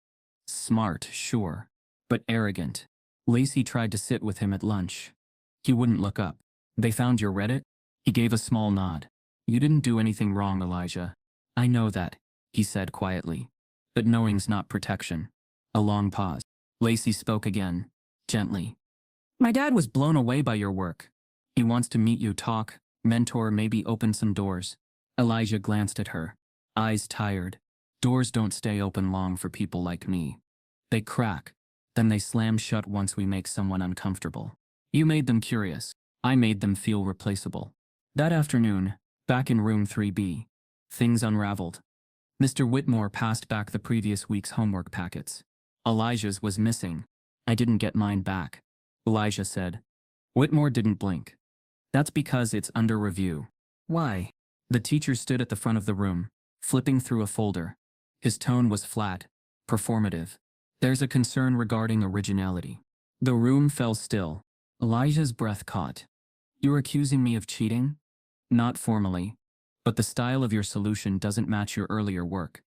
Smart, sure. But arrogant. Lacey tried to sit with him at lunch. He wouldn't look up. They found your Reddit? He gave a small nod. You didn't do anything wrong, Elijah. I know that, he said quietly. But knowing's not protection. A long pause. Lacey spoke again, gently. My dad was blown away by your work. He wants to meet you, talk, mentor, maybe open some doors. Elijah glanced at her, eyes tired. Doors don't stay open long for people like me. They crack, then they slam shut once we make someone uncomfortable. You made them curious. I made them feel replaceable. That afternoon, back in room 3B, things unraveled. Mr. Whitmore passed back the previous week's homework packets. Elijah's was missing. I didn't get mine back, Elijah said. Whitmore didn't blink. That's because it's under review. Why? The teacher stood at the front of the room, flipping through a folder. His tone was flat, performative. There's a concern regarding originality. The room fell still. Elijah's breath caught. You're accusing me of cheating? Not formally. But the style of your solution doesn't match your earlier work.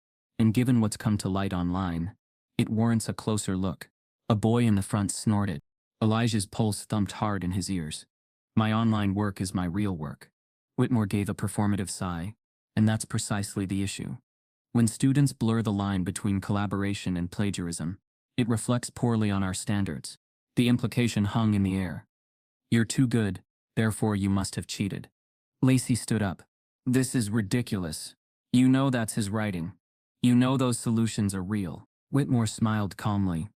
and given what's come to light online, it warrants a closer look. A boy in the front snorted. Elijah's pulse thumped hard in his ears. My online work is my real work. Whitmore gave a performative sigh, and that's precisely the issue. When students blur the line between collaboration and plagiarism, it reflects poorly on our standards. The implication hung in the air. You're too good, therefore you must have cheated. Lacey stood up. This is ridiculous. You know that's his writing. You know those solutions are real. Whitmore smiled calmly.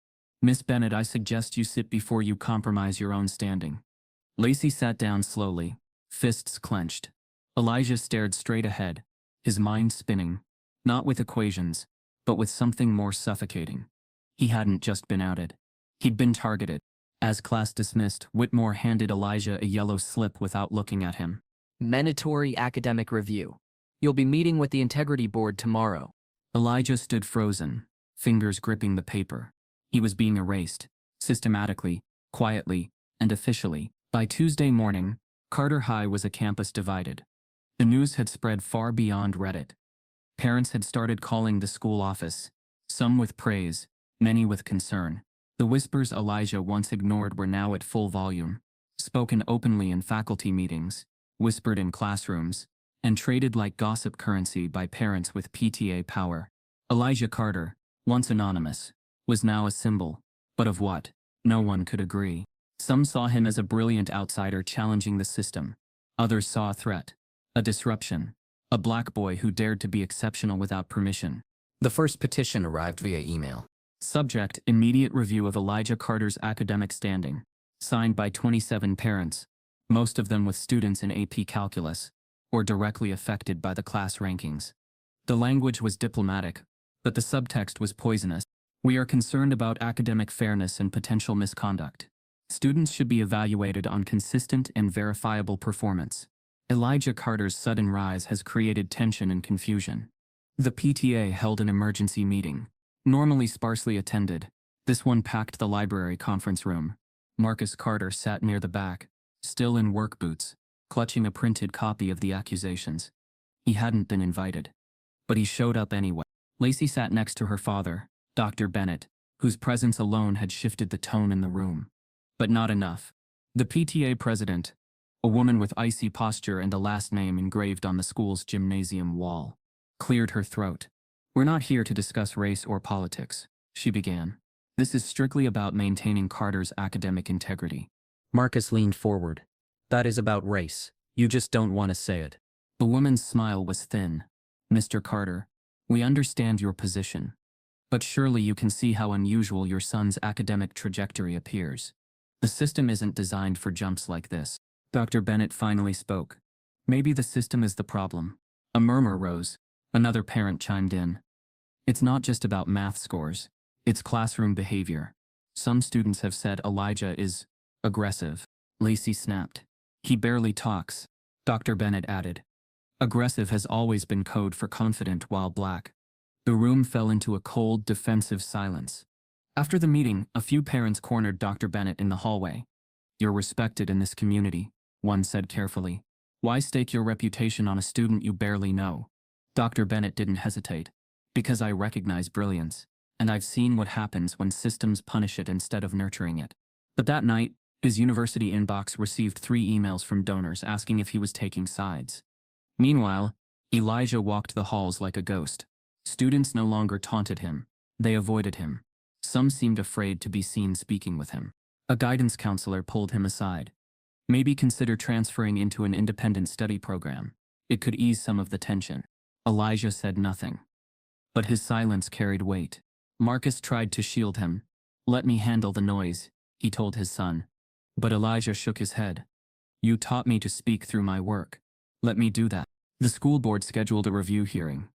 Miss Bennett, I suggest you sit before you compromise your own standing. Lacey sat down slowly, fists clenched. Elijah stared straight ahead, his mind spinning, not with equations, but with something more suffocating. He hadn't just been outed. He'd been targeted. As class dismissed, Whitmore handed Elijah a yellow slip without looking at him. Mandatory academic review. You'll be meeting with the integrity board tomorrow. Elijah stood frozen, fingers gripping the paper. He was being erased, systematically, quietly, and officially. By Tuesday morning, Carter High was a campus divided. The news had spread far beyond Reddit. Parents had started calling the school office, some with praise, many with concern. The whispers Elijah once ignored were now at full volume, spoken openly in faculty meetings, whispered in classrooms, and traded like gossip currency by parents with PTA power. Elijah Carter, once anonymous, was now a symbol, but of what? No one could agree. Some saw him as a brilliant outsider challenging the system. Others saw a threat, a disruption, a black boy who dared to be exceptional without permission. The first petition arrived via email. Subject: immediate review of Elijah Carter's academic standing. Signed by 27 parents, most of them with students in AP Calculus, or directly affected by the class rankings. The language was diplomatic, but the subtext was poisonous. We are concerned about academic fairness and potential misconduct. Students should be evaluated on consistent and verifiable performance. Elijah Carter's sudden rise has created tension and confusion. The PTA held an emergency meeting. Normally sparsely attended, this one packed the library conference room. Marcus Carter sat near the back, still in work boots, clutching a printed copy of the accusations. He hadn't been invited, but he showed up anyway. Lacey sat next to her father, Dr. Bennett, whose presence alone had shifted the tone in the room. But not enough. The PTA president, a woman with icy posture and a last name engraved on the school's gymnasium wall, cleared her throat. We're not here to discuss race or politics, she began. This is strictly about maintaining Carter's academic integrity. Marcus leaned forward. That is about race. You just don't want to say it. The woman's smile was thin. Mr. Carter, we understand your position. But surely you can see how unusual your son's academic trajectory appears. The system isn't designed for jumps like this. Dr. Bennett finally spoke. Maybe the system is the problem. A murmur rose. Another parent chimed in. It's not just about math scores. It's classroom behavior. Some students have said Elijah is aggressive. Lacey snapped. He barely talks, Dr. Bennett added. Aggressive has always been code for confident while black. The room fell into a cold, defensive silence. After the meeting, a few parents cornered Dr. Bennett in the hallway. You're respected in this community, one said carefully. Why stake your reputation on a student you barely know? Dr. Bennett didn't hesitate. Because I recognize brilliance, and I've seen what happens when systems punish it instead of nurturing it. But that night, his university inbox received 3 emails from donors asking if he was taking sides. Meanwhile, Elijah walked the halls like a ghost. Students no longer taunted him. They avoided him. Some seemed afraid to be seen speaking with him. A guidance counselor pulled him aside. Maybe consider transferring into an independent study program. It could ease some of the tension. Elijah said nothing. But his silence carried weight. Marcus tried to shield him. Let me handle the noise, he told his son. But Elijah shook his head. You taught me to speak through my work. Let me do that. The school board scheduled a review hearing.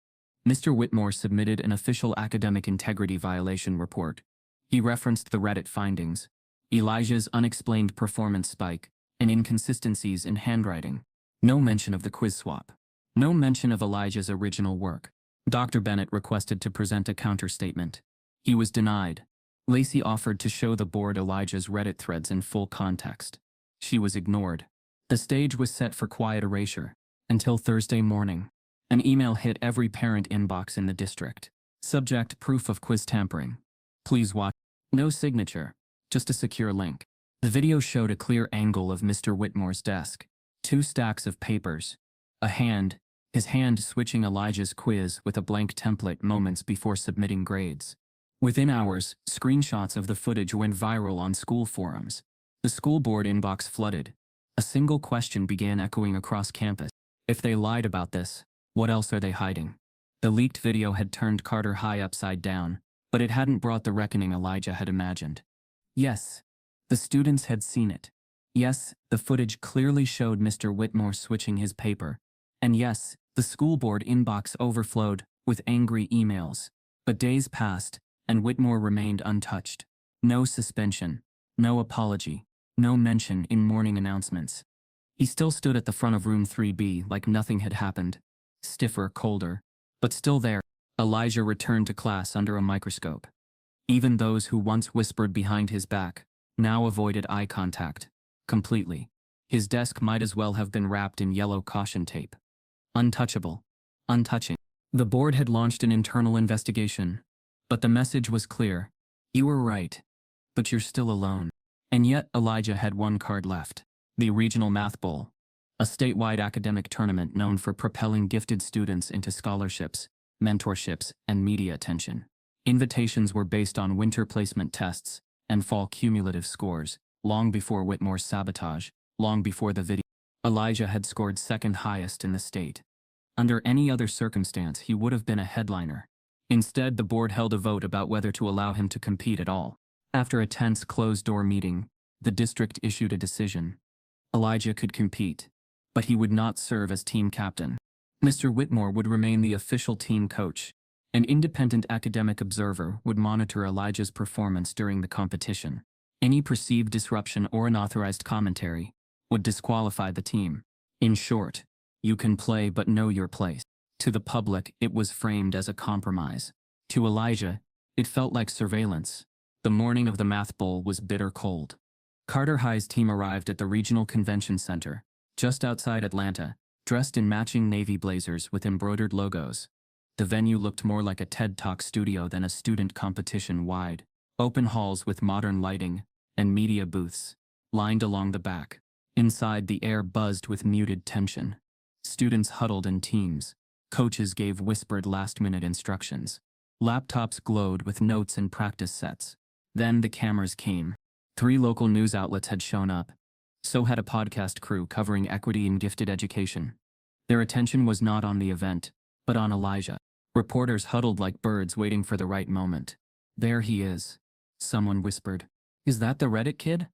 Mr. Whitmore submitted an official academic integrity violation report. He referenced the Reddit findings, Elijah's unexplained performance spike, and inconsistencies in handwriting. No mention of the quiz swap. No mention of Elijah's original work. Dr. Bennett requested to present a counterstatement. He was denied. Lacey offered to show the board Elijah's Reddit threads in full context. She was ignored. The stage was set for quiet erasure, until Thursday morning. An email hit every parent inbox in the district. Subject: proof of quiz tampering. Please watch. No signature, just a secure link. The video showed a clear angle of Mr. Whitmore's desk. 2 stacks of papers. His hand switching Elijah's quiz with a blank template moments before submitting grades. Within hours, screenshots of the footage went viral on school forums. The school board inbox flooded. A single question began echoing across campus. If they lied about this, what else are they hiding? The leaked video had turned Carter High upside down, but it hadn't brought the reckoning Elijah had imagined. Yes, the students had seen it. Yes, the footage clearly showed Mr. Whitmore switching his paper. And yes, the school board inbox overflowed with angry emails. But days passed, and Whitmore remained untouched. No suspension, no apology, no mention in morning announcements. He still stood at the front of room 3B like nothing had happened. Stiffer, colder, but still there. Elijah returned to class under a microscope. Even those who once whispered behind his back now avoided eye contact. Completely. His desk might as well have been wrapped in yellow caution tape. Untouchable. Untouching. The board had launched an internal investigation. But the message was clear. You were right. But you're still alone. And yet Elijah had one card left. The Regional Math Bowl. A statewide academic tournament known for propelling gifted students into scholarships, mentorships, and media attention. Invitations were based on winter placement tests and fall cumulative scores, long before Whitmore's sabotage, long before the video. Elijah had scored second highest in the state. Under any other circumstance, he would have been a headliner. Instead, the board held a vote about whether to allow him to compete at all. After a tense closed-door meeting, the district issued a decision. Elijah could compete, but he would not serve as team captain. Mr. Whitmore would remain the official team coach. An independent academic observer would monitor Elijah's performance during the competition. Any perceived disruption or unauthorized commentary would disqualify the team. In short, you can play but know your place. To the public, it was framed as a compromise. To Elijah, it felt like surveillance. The morning of the math bowl was bitter cold. Carter High's team arrived at the Regional Convention Center, just outside Atlanta, dressed in matching navy blazers with embroidered logos. The venue looked more like a TED Talk studio than a student competition wide. Open halls with modern lighting and media booths lined along the back. Inside, the air buzzed with muted tension. Students huddled in teams. Coaches gave whispered last-minute instructions. Laptops glowed with notes and practice sets. Then the cameras came. 3 local news outlets had shown up. So had a podcast crew covering equity in gifted education. Their attention was not on the event, but on Elijah. Reporters huddled like birds waiting for the right moment. There he is, someone whispered. Is that the Reddit kid?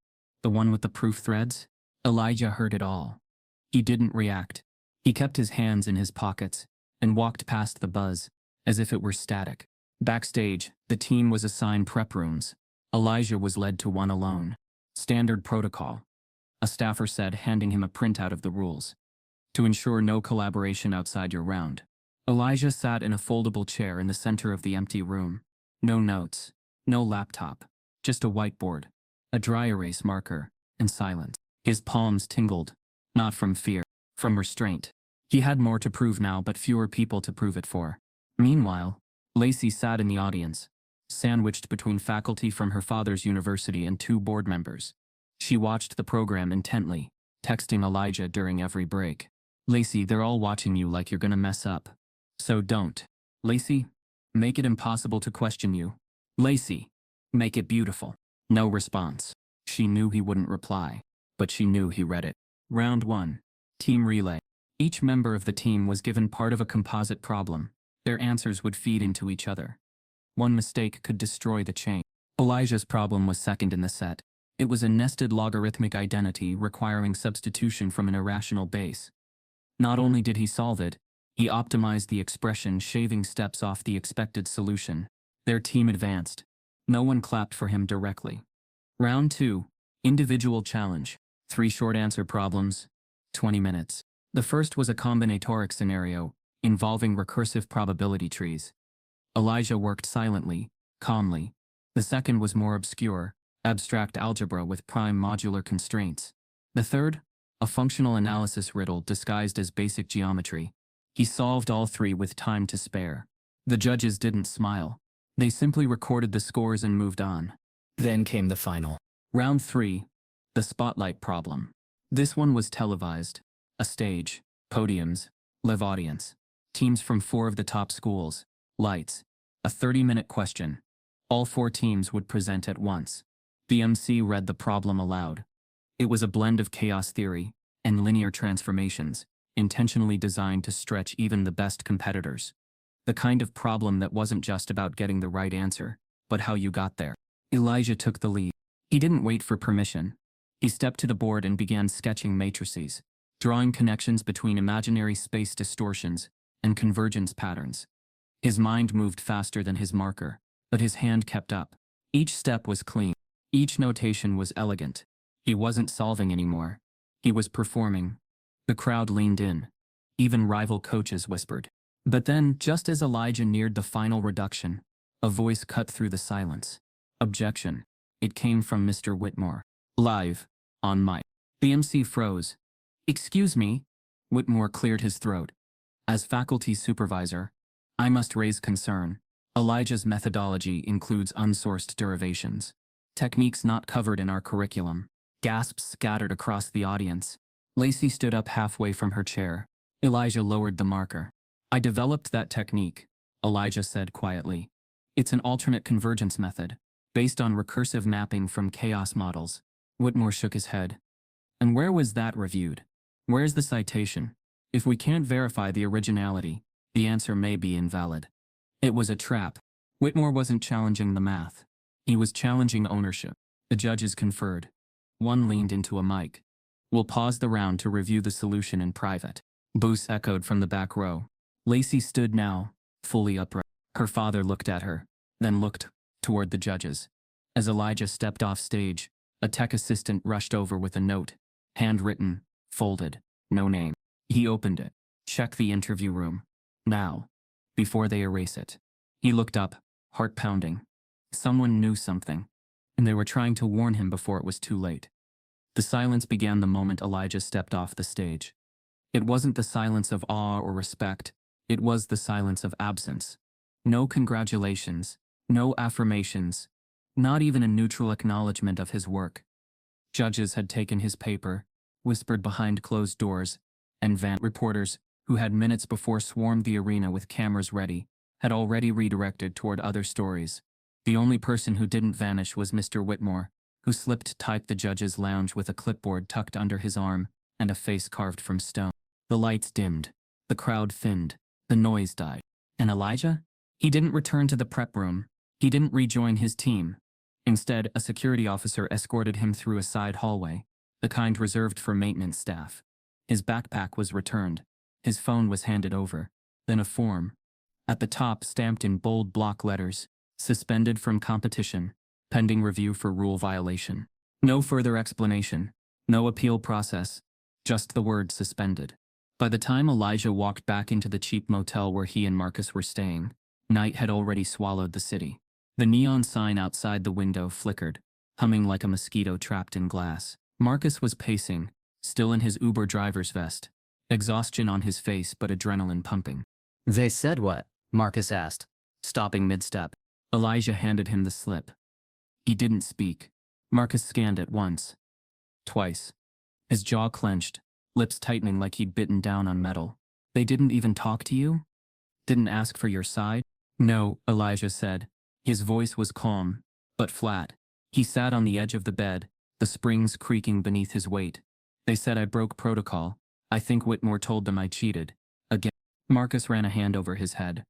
The one with the proof threads? Elijah heard it all. He didn't react. He kept his hands in his pockets and walked past the buzz, as if it were static. Backstage, the team was assigned prep rooms. Elijah was led to one alone. Standard protocol, a staffer said, handing him a printout of the rules. To ensure no collaboration outside your round. Elijah sat in a foldable chair in the center of the empty room. No notes, no laptop, just a whiteboard, a dry erase marker, and silence. His palms tingled, not from fear, from restraint. He had more to prove now, but fewer people to prove it for. Meanwhile, Lacey sat in the audience, sandwiched between faculty from her father's university and 2 board members. She watched the program intently, texting Elijah during every break. Lacey, they're all watching you like you're gonna mess up. So don't. Lacey, make it impossible to question you. Lacey, make it beautiful. No response. She knew he wouldn't reply, but she knew he read it. Round 1. Team relay. Each member of the team was given part of a composite problem. Their answers would feed into each other. One mistake could destroy the chain. Elijah's problem was second in the set. It was a nested logarithmic identity requiring substitution from an irrational base. Not only did he solve it, he optimized the expression, shaving steps off the expected solution. Their team advanced. No one clapped for him directly. Round 2. Individual challenge. 3 short answer problems. 20 minutes. The first was a combinatoric scenario involving recursive probability trees. Elijah worked silently, calmly. The second was more obscure, abstract algebra with prime modular constraints. The third, a functional analysis riddle disguised as basic geometry. He solved all 3 with time to spare. The judges didn't smile. They simply recorded the scores and moved on. Then came the final. Round 3. The spotlight problem. This one was televised. A stage, podiums, live audience, teams from 4 of the top schools, lights, a 30-minute question. All 4 teams would present at once. The MC read the problem aloud. It was a blend of chaos theory and linear transformations, intentionally designed to stretch even the best competitors. The kind of problem that wasn't just about getting the right answer, but how you got there. Elijah took the lead. He didn't wait for permission. He stepped to the board and began sketching matrices, drawing connections between imaginary space distortions and convergence patterns. His mind moved faster than his marker, but his hand kept up. Each step was clean. Each notation was elegant. He wasn't solving anymore. He was performing. The crowd leaned in. Even rival coaches whispered. But then, just as Elijah neared the final reduction, a voice cut through the silence. Objection. It came from Mr. Whitmore. Live. On mic. The MC froze. Excuse me. Whitmore cleared his throat. As faculty supervisor, I must raise concern. Elijah's methodology includes unsourced derivations. Techniques not covered in our curriculum. Gasps scattered across the audience. Lacey stood up halfway from her chair. Elijah lowered the marker. I developed that technique, Elijah said quietly. It's an alternate convergence method, based on recursive mapping from chaos models. Whitmore shook his head. And where was that reviewed? Where's the citation? If we can't verify the originality, the answer may be invalid. It was a trap. Whitmore wasn't challenging the math. He was challenging ownership. The judges conferred. One leaned into a mic. We'll pause the round to review the solution in private. Boos echoed from the back row. Lacey stood now, fully upright. Her father looked at her, then looked toward the judges. As Elijah stepped off stage, a tech assistant rushed over with a note. Handwritten, folded, no name. He opened it. Check the interview room. Now. Before they erase it. He looked up, heart pounding. Someone knew something, and they were trying to warn him before it was too late. The silence began the moment Elijah stepped off the stage. It wasn't the silence of awe or respect. It was the silence of absence. No congratulations, no affirmations, not even a neutral acknowledgement of his work. Judges had taken his paper, whispered behind closed doors, and reporters, who had minutes before swarmed the arena with cameras ready, had already redirected toward other stories. The only person who didn't vanish was Mr. Whitmore, who slipped type the judge's lounge with a clipboard tucked under his arm and a face carved from stone. The lights dimmed. The crowd thinned. The noise died. And Elijah? He didn't return to the prep room. He didn't rejoin his team. Instead, a security officer escorted him through a side hallway, the kind reserved for maintenance staff. His backpack was returned. His phone was handed over. Then a form. At the top, stamped in bold block letters, suspended from competition, pending review for rule violation. No further explanation. No appeal process. Just the word suspended. By the time Elijah walked back into the cheap motel where he and Marcus were staying, night had already swallowed the city. The neon sign outside the window flickered, humming like a mosquito trapped in glass. Marcus was pacing, still in his Uber driver's vest, exhaustion on his face but adrenaline pumping. They said what? Marcus asked, stopping mid-step. Elijah handed him the slip. He didn't speak. Marcus scanned it once. Twice. His jaw clenched, lips tightening like he'd bitten down on metal. They didn't even talk to you? Didn't ask for your side? No, Elijah said. His voice was calm, but flat. He sat on the edge of the bed, the springs creaking beneath his weight. They said I broke protocol. I think Whitmore told them I cheated. Again. Marcus ran a hand over his head.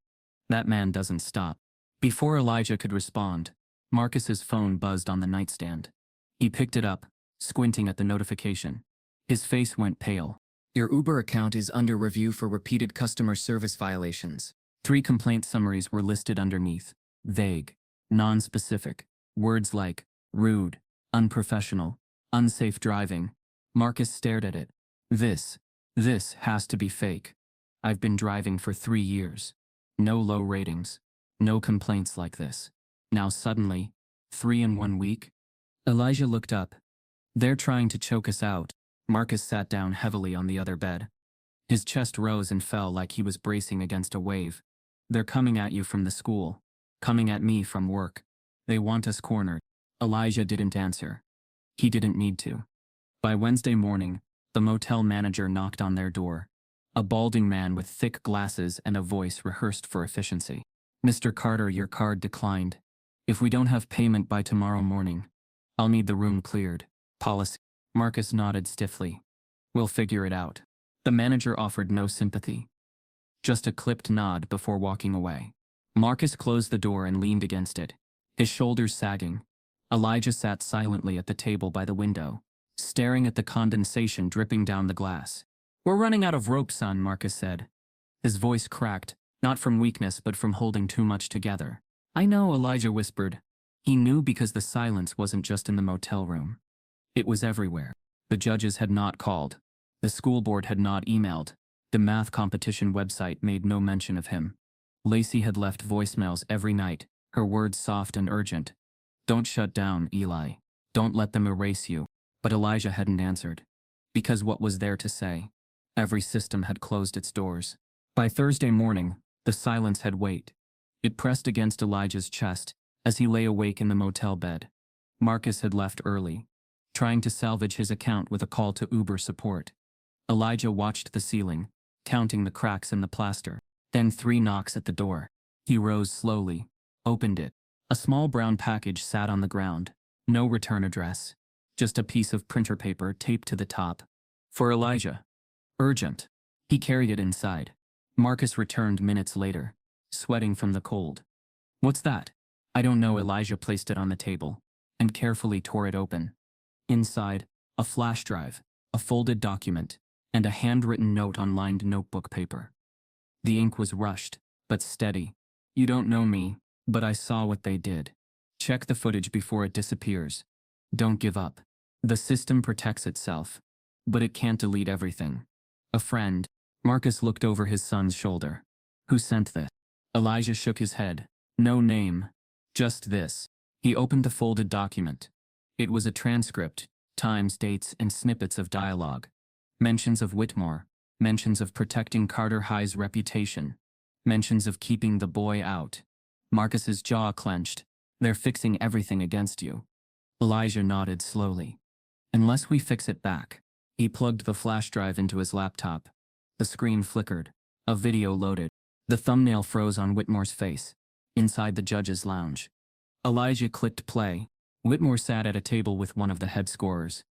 That man doesn't stop. Before Elijah could respond, Marcus's phone buzzed on the nightstand. He picked it up, squinting at the notification. His face went pale. Your Uber account is under review for repeated customer service violations. 3 complaint summaries were listed underneath. Vague, non-specific. Words like rude, unprofessional, unsafe driving. Marcus stared at it. This has to be fake. I've been driving for 3 years. No low ratings. No complaints like this. Now suddenly, 3 in 1 week? Elijah looked up. They're trying to choke us out. Marcus sat down heavily on the other bed. His chest rose and fell like he was bracing against a wave. They're coming at you from the school. Coming at me from work. They want us cornered. Elijah didn't answer. He didn't need to. By Wednesday morning, the motel manager knocked on their door. A balding man with thick glasses and a voice rehearsed for efficiency. Mr. Carter, your card declined. If we don't have payment by tomorrow morning, I'll need the room cleared. Policy. Marcus nodded stiffly. We'll figure it out. The manager offered no sympathy. Just a clipped nod before walking away. Marcus closed the door and leaned against it, his shoulders sagging. Elijah sat silently at the table by the window, staring at the condensation dripping down the glass. We're running out of rope, son, Marcus said. His voice cracked, not from weakness but from holding too much together. I know, Elijah whispered. He knew because the silence wasn't just in the motel room. It was everywhere. The judges had not called. The school board had not emailed. The math competition website made no mention of him. Lacey had left voicemails every night, her words soft and urgent. Don't shut down, Eli. Don't let them erase you. But Elijah hadn't answered. Because what was there to say? Every system had closed its doors. By Thursday morning, the silence had weight. It pressed against Elijah's chest as he lay awake in the motel bed. Marcus had left early, trying to salvage his account with a call to Uber support. Elijah watched the ceiling, counting the cracks in the plaster. Then 3 knocks at the door. He rose slowly, opened it. A small brown package sat on the ground. No return address. Just a piece of printer paper taped to the top. For Elijah. Urgent. He carried it inside. Marcus returned minutes later, sweating from the cold. What's that? I don't know. Elijah placed it on the table and carefully tore it open. Inside, a flash drive, a folded document, and a handwritten note on lined notebook paper. The ink was rushed, but steady. You don't know me, but I saw what they did. Check the footage before it disappears. Don't give up. The system protects itself, but it can't delete everything. A friend. Marcus looked over his son's shoulder. Who sent this? Elijah shook his head. No name. Just this. He opened the folded document. It was a transcript, times, dates, and snippets of dialogue. Mentions of Whitmore. Mentions of protecting Carter High's reputation. Mentions of keeping the boy out. Marcus's jaw clenched. They're fixing everything against you. Elijah nodded slowly. Unless we fix it back. He plugged the flash drive into his laptop. The screen flickered. A video loaded. The thumbnail froze on Whitmore's face, inside the judge's lounge. Elijah clicked play. Whitmore sat at a table with one of the head scorers.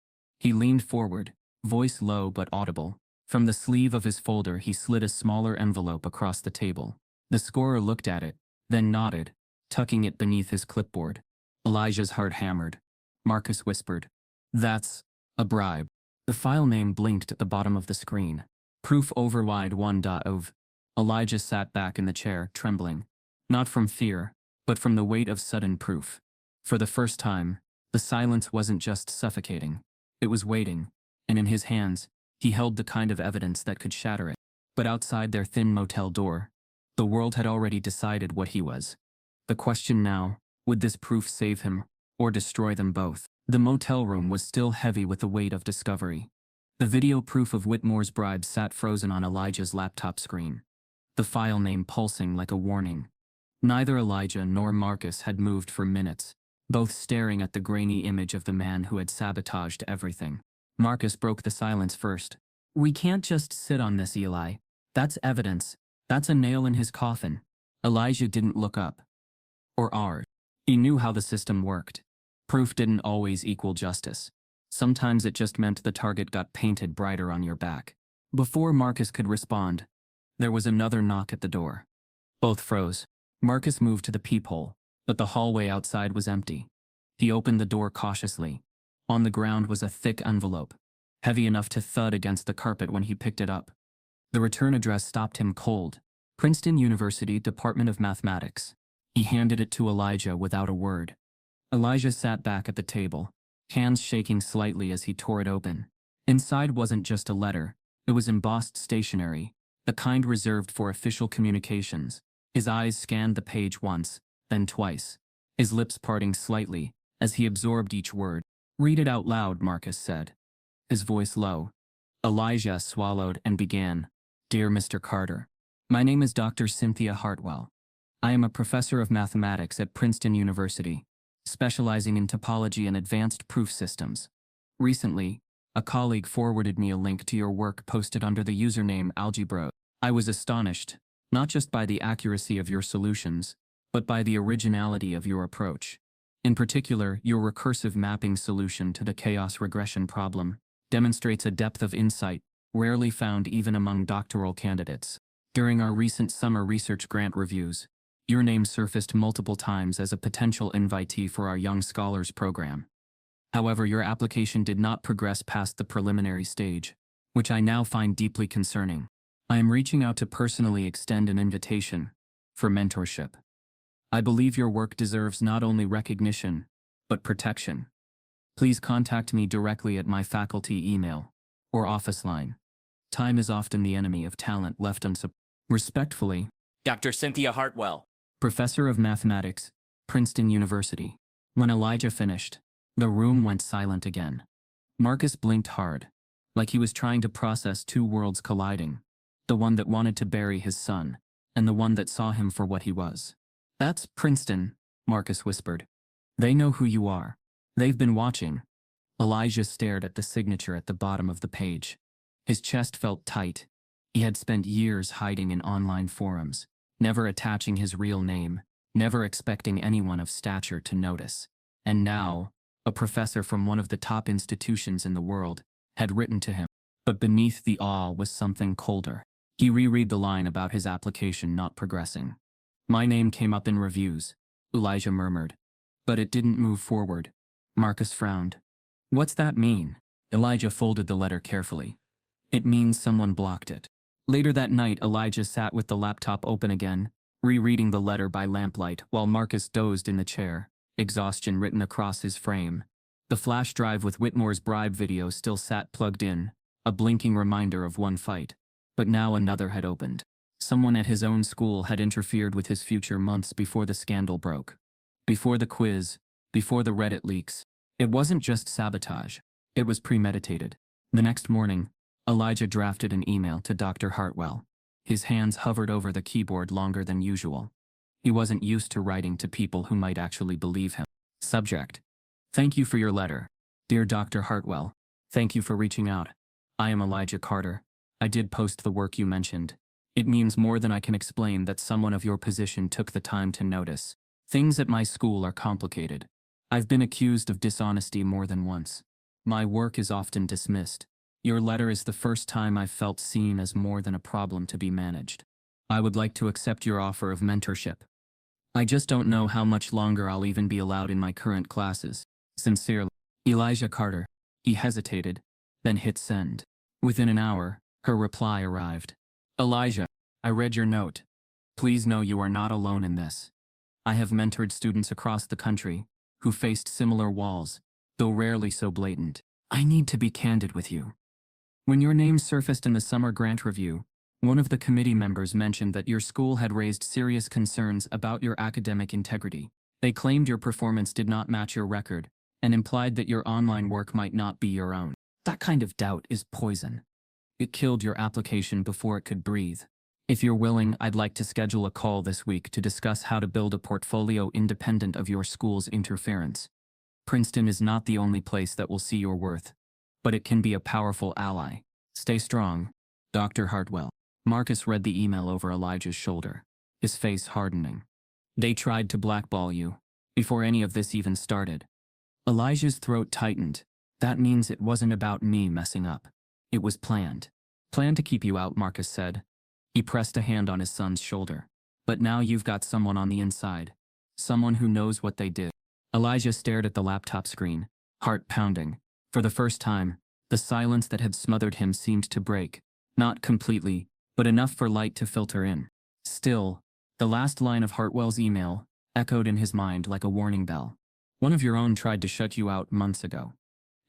He leaned forward, voice low but audible. From the sleeve of his folder he slid a smaller envelope across the table. The scorer looked at it, then nodded, tucking it beneath his clipboard. Elijah's heart hammered. Marcus whispered, "That's a bribe." The file name blinked at the bottom of the screen. Proof overwide 1.ov. Elijah sat back in the chair, trembling. Not from fear, but from the weight of sudden proof. For the first time, the silence wasn't just suffocating. It was waiting, and in his hands, he held the kind of evidence that could shatter it. But outside their thin motel door, the world had already decided what he was. The question now, would this proof save him, or destroy them both? The motel room was still heavy with the weight of discovery. The video proof of Whitmore's bribe sat frozen on Elijah's laptop screen, the file name pulsing like a warning. Neither Elijah nor Marcus had moved for minutes, both staring at the grainy image of the man who had sabotaged everything. Marcus broke the silence first. We can't just sit on this, Eli. That's evidence. That's a nail in his coffin. Elijah didn't look up. Or ours. He knew how the system worked. Proof didn't always equal justice. Sometimes it just meant the target got painted brighter on your back. Before Marcus could respond, there was another knock at the door. Both froze. Marcus moved to the peephole, but the hallway outside was empty. He opened the door cautiously. On the ground was a thick envelope, heavy enough to thud against the carpet when he picked it up. The return address stopped him cold. Princeton University, Department of Mathematics. He handed it to Elijah without a word. Elijah sat back at the table, hands shaking slightly as he tore it open. Inside wasn't just a letter, it was embossed stationery, the kind reserved for official communications. His eyes scanned the page once, then twice, his lips parting slightly as he absorbed each word. Read it out loud, Marcus said, his voice low. Elijah swallowed and began, Dear Mr. Carter, My name is Dr. Cynthia Hartwell. I am a professor of mathematics at Princeton University, specializing in topology and advanced proof systems. Recently, a colleague forwarded me a link to your work posted under the username Algebra. I was astonished, not just by the accuracy of your solutions, but by the originality of your approach. In particular, your recursive mapping solution to the chaos regression problem demonstrates a depth of insight rarely found even among doctoral candidates. During our recent summer research grant reviews, your name surfaced multiple times as a potential invitee for our Young Scholars program. However, your application did not progress past the preliminary stage, which I now find deeply concerning. I am reaching out to personally extend an invitation for mentorship. I believe your work deserves not only recognition, but protection. Please contact me directly at my faculty email or office line. Time is often the enemy of talent left unsupported. Respectfully, Dr. Cynthia Hartwell. Professor of Mathematics, Princeton University. When Elijah finished, the room went silent again. Marcus blinked hard, like he was trying to process two worlds colliding, the one that wanted to bury his son, and the one that saw him for what he was. That's Princeton, Marcus whispered. They know who you are. They've been watching. Elijah stared at the signature at the bottom of the page. His chest felt tight. He had spent years hiding in online forums, never attaching his real name, never expecting anyone of stature to notice. And now, a professor from one of the top institutions in the world had written to him. But beneath the awe was something colder. He reread the line about his application not progressing. My name came up in reviews, Elijah murmured. But it didn't move forward. Marcus frowned. What's that mean? Elijah folded the letter carefully. It means someone blocked it. Later that night, Elijah sat with the laptop open again, rereading the letter by lamplight while Marcus dozed in the chair, exhaustion written across his frame. The flash drive with Whitmore's bribe video still sat plugged in, a blinking reminder of one fight. But now another had opened. Someone at his own school had interfered with his future months before the scandal broke. Before the quiz, before the Reddit leaks. It wasn't just sabotage. It was premeditated. The next morning, Elijah drafted an email to Dr. Hartwell. His hands hovered over the keyboard longer than usual. He wasn't used to writing to people who might actually believe him. Subject: Thank you for your letter. Dear Dr. Hartwell, thank you for reaching out. I am Elijah Carter. I did post the work you mentioned. It means more than I can explain that someone of your position took the time to notice. Things at my school are complicated. I've been accused of dishonesty more than once. My work is often dismissed. Your letter is the first time I've felt seen as more than a problem to be managed. I would like to accept your offer of mentorship. I just don't know how much longer I'll even be allowed in my current classes. Sincerely, Elijah Carter. He hesitated, then hit send. Within an hour, her reply arrived. Elijah, I read your note. Please know you are not alone in this. I have mentored students across the country who faced similar walls, though rarely so blatant. I need to be candid with you. When your name surfaced in the summer grant review, one of the committee members mentioned that your school had raised serious concerns about your academic integrity. They claimed your performance did not match your record, and implied that your online work might not be your own. That kind of doubt is poison. It killed your application before it could breathe. If you're willing, I'd like to schedule a call this week to discuss how to build a portfolio independent of your school's interference. Princeton is not the only place that will see your worth, but it can be a powerful ally. Stay strong, Dr. Hartwell. Marcus read the email over Elijah's shoulder, his face hardening. They tried to blackball you, before any of this even started. Elijah's throat tightened. That means it wasn't about me messing up. It was planned. Planned to keep you out, Marcus said. He pressed a hand on his son's shoulder. But now you've got someone on the inside. Someone who knows what they did. Elijah stared at the laptop screen, heart pounding. For the first time, the silence that had smothered him seemed to break. Not completely, but enough for light to filter in. Still, the last line of Hartwell's email echoed in his mind like a warning bell. One of your own tried to shut you out months ago.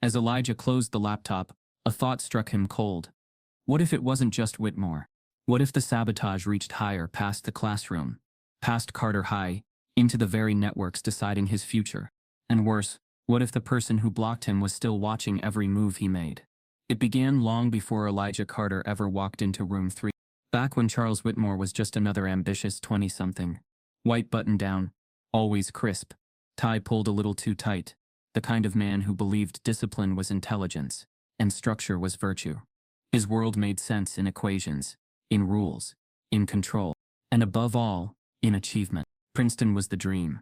As Elijah closed the laptop, a thought struck him cold. What if it wasn't just Whitmore? What if the sabotage reached higher past the classroom, past Carter High, into the very networks deciding his future? And worse, what if the person who blocked him was still watching every move he made? It began long before Elijah Carter ever walked into room 3. Back when Charles Whitmore was just another ambitious 20-something. White button-down, always crisp, tie pulled a little too tight, the kind of man who believed discipline was intelligence, and structure was virtue. His world made sense in equations, in rules, in control, and above all, in achievement. Princeton was the dream.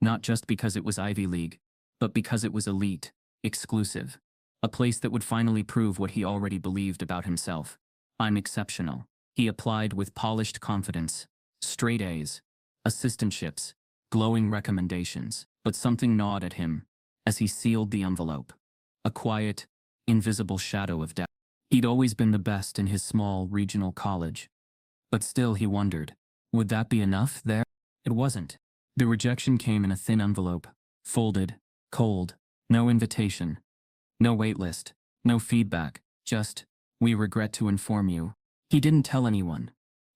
Not just because it was Ivy League, but because it was elite, exclusive. A place that would finally prove what he already believed about himself. I'm exceptional. He applied with polished confidence. Straight A's, assistantships, glowing recommendations. But something gnawed at him as he sealed the envelope. A quiet, invisible shadow of doubt. He'd always been the best in his small regional college. But still he wondered, would that be enough there? It wasn't. The rejection came in a thin envelope, folded, cold, no invitation, no wait list, no feedback, just, we regret to inform you. He didn't tell anyone.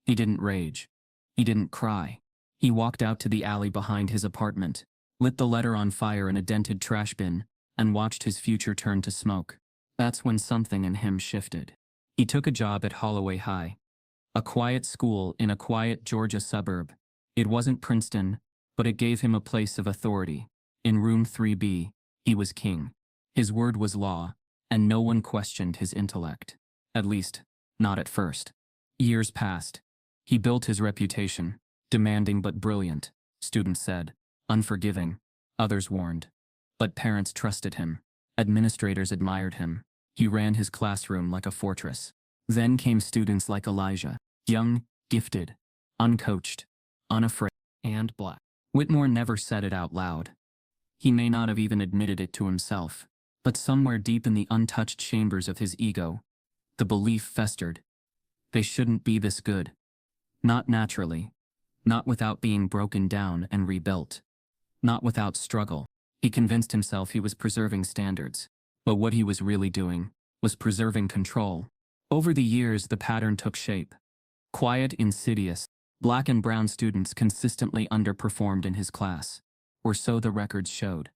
He didn't rage. He didn't cry. He walked out to the alley behind his apartment, lit the letter on fire in a dented trash bin, and watched his future turn to smoke. That's when something in him shifted. He took a job at Holloway High, a quiet school in a quiet Georgia suburb. It wasn't Princeton, but it gave him a place of authority. In room 3B, he was king. His word was law, and no one questioned his intellect. At least, not at first. Years passed. He built his reputation, demanding but brilliant, students said, unforgiving, others warned. But parents trusted him. Administrators admired him. He ran his classroom like a fortress. Then came students like Elijah, young, gifted, uncoached, unafraid, and black. Whitmore never said it out loud. He may not have even admitted it to himself, but somewhere deep in the untouched chambers of his ego, the belief festered. They shouldn't be this good. Not naturally. Not without being broken down and rebuilt. Not without struggle. He convinced himself he was preserving standards, but what he was really doing was preserving control. Over the years, the pattern took shape. Quiet, insidious, black and brown students consistently underperformed in his class, or so the records showed.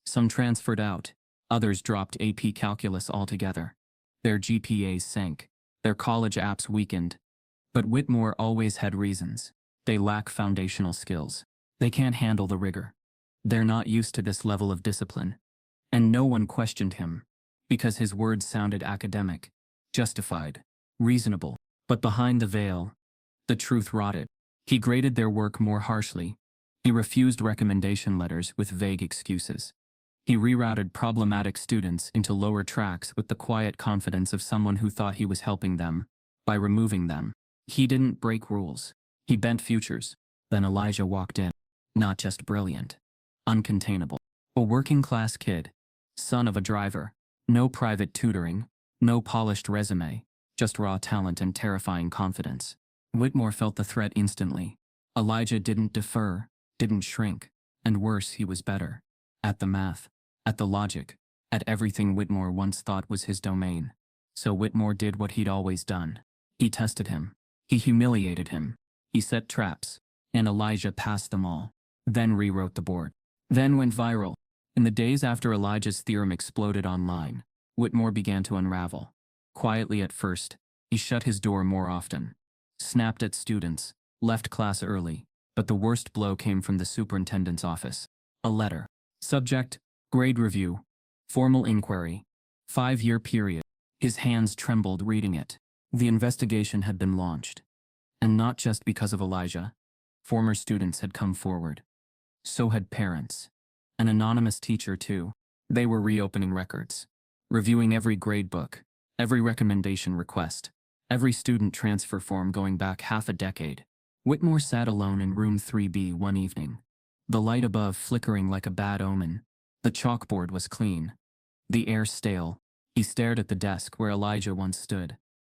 Some transferred out, others dropped AP calculus altogether. Their GPAs sank, their college apps weakened. But Whitmore always had reasons. They lack foundational skills. They can't handle the rigor. They're not used to this level of discipline. And no one questioned him, because his words sounded academic, justified, reasonable. But behind the veil, the truth rotted. He graded their work more harshly. He refused recommendation letters with vague excuses. He rerouted problematic students into lower tracks with the quiet confidence of someone who thought he was helping them by removing them. He didn't break rules. He bent futures. Then Elijah walked in. Not just brilliant. Uncontainable. A working-class kid. Son of a driver. No private tutoring. No polished resume. Just raw talent and terrifying confidence. Whitmore felt the threat instantly. Elijah didn't defer, didn't shrink. And worse, he was better. At the math. At the logic. At everything Whitmore once thought was his domain. So Whitmore did what he'd always done. He tested him. He humiliated him. He set traps. And Elijah passed them all. Then rewrote the board. Then went viral. In the days after Elijah's theorem exploded online, Whitmore began to unravel. Quietly at first, he shut his door more often. Snapped at students. Left class early. But the worst blow came from the superintendent's office. A letter. Subject, grade review. Formal inquiry. 5-year period. His hands trembled reading it. The investigation had been launched. And not just because of Elijah. Former students had come forward. So had parents. An anonymous teacher, too. They were reopening records. Reviewing every gradebook. Every recommendation request. Every student transfer form going back half a decade. Whitmore sat alone in room 3B one evening. The light above flickering like a bad omen. The chalkboard was clean. The air stale. He stared at the desk where Elijah once stood.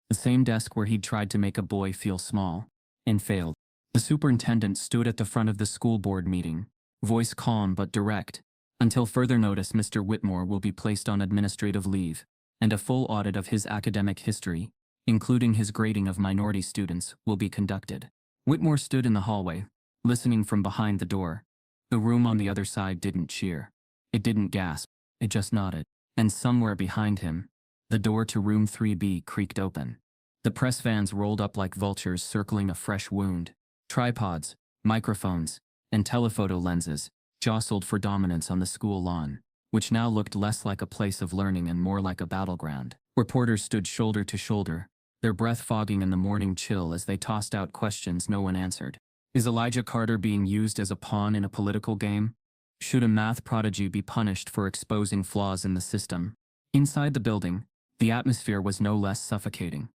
The same desk where he'd tried to make a boy feel small. And failed. The superintendent stood at the front of the school board meeting. Voice calm but direct. Until further notice, Mr. Whitmore will be placed on administrative leave. And a full audit of his academic history, including his grading of minority students, will be conducted. Whitmore stood in the hallway, listening from behind the door. The room on the other side didn't cheer. It didn't gasp. It just nodded. And somewhere behind him, the door to room 3B creaked open. The press vans rolled up like vultures circling a fresh wound. Tripods, microphones, and telephoto lenses jostled for dominance on the school lawn, which now looked less like a place of learning and more like a battleground. Reporters stood shoulder to shoulder, their breath fogging in the morning chill as they tossed out questions no one answered. Is Elijah Carter being used as a pawn in a political game? Should a math prodigy be punished for exposing flaws in the system? Inside the building, the atmosphere was no less suffocating.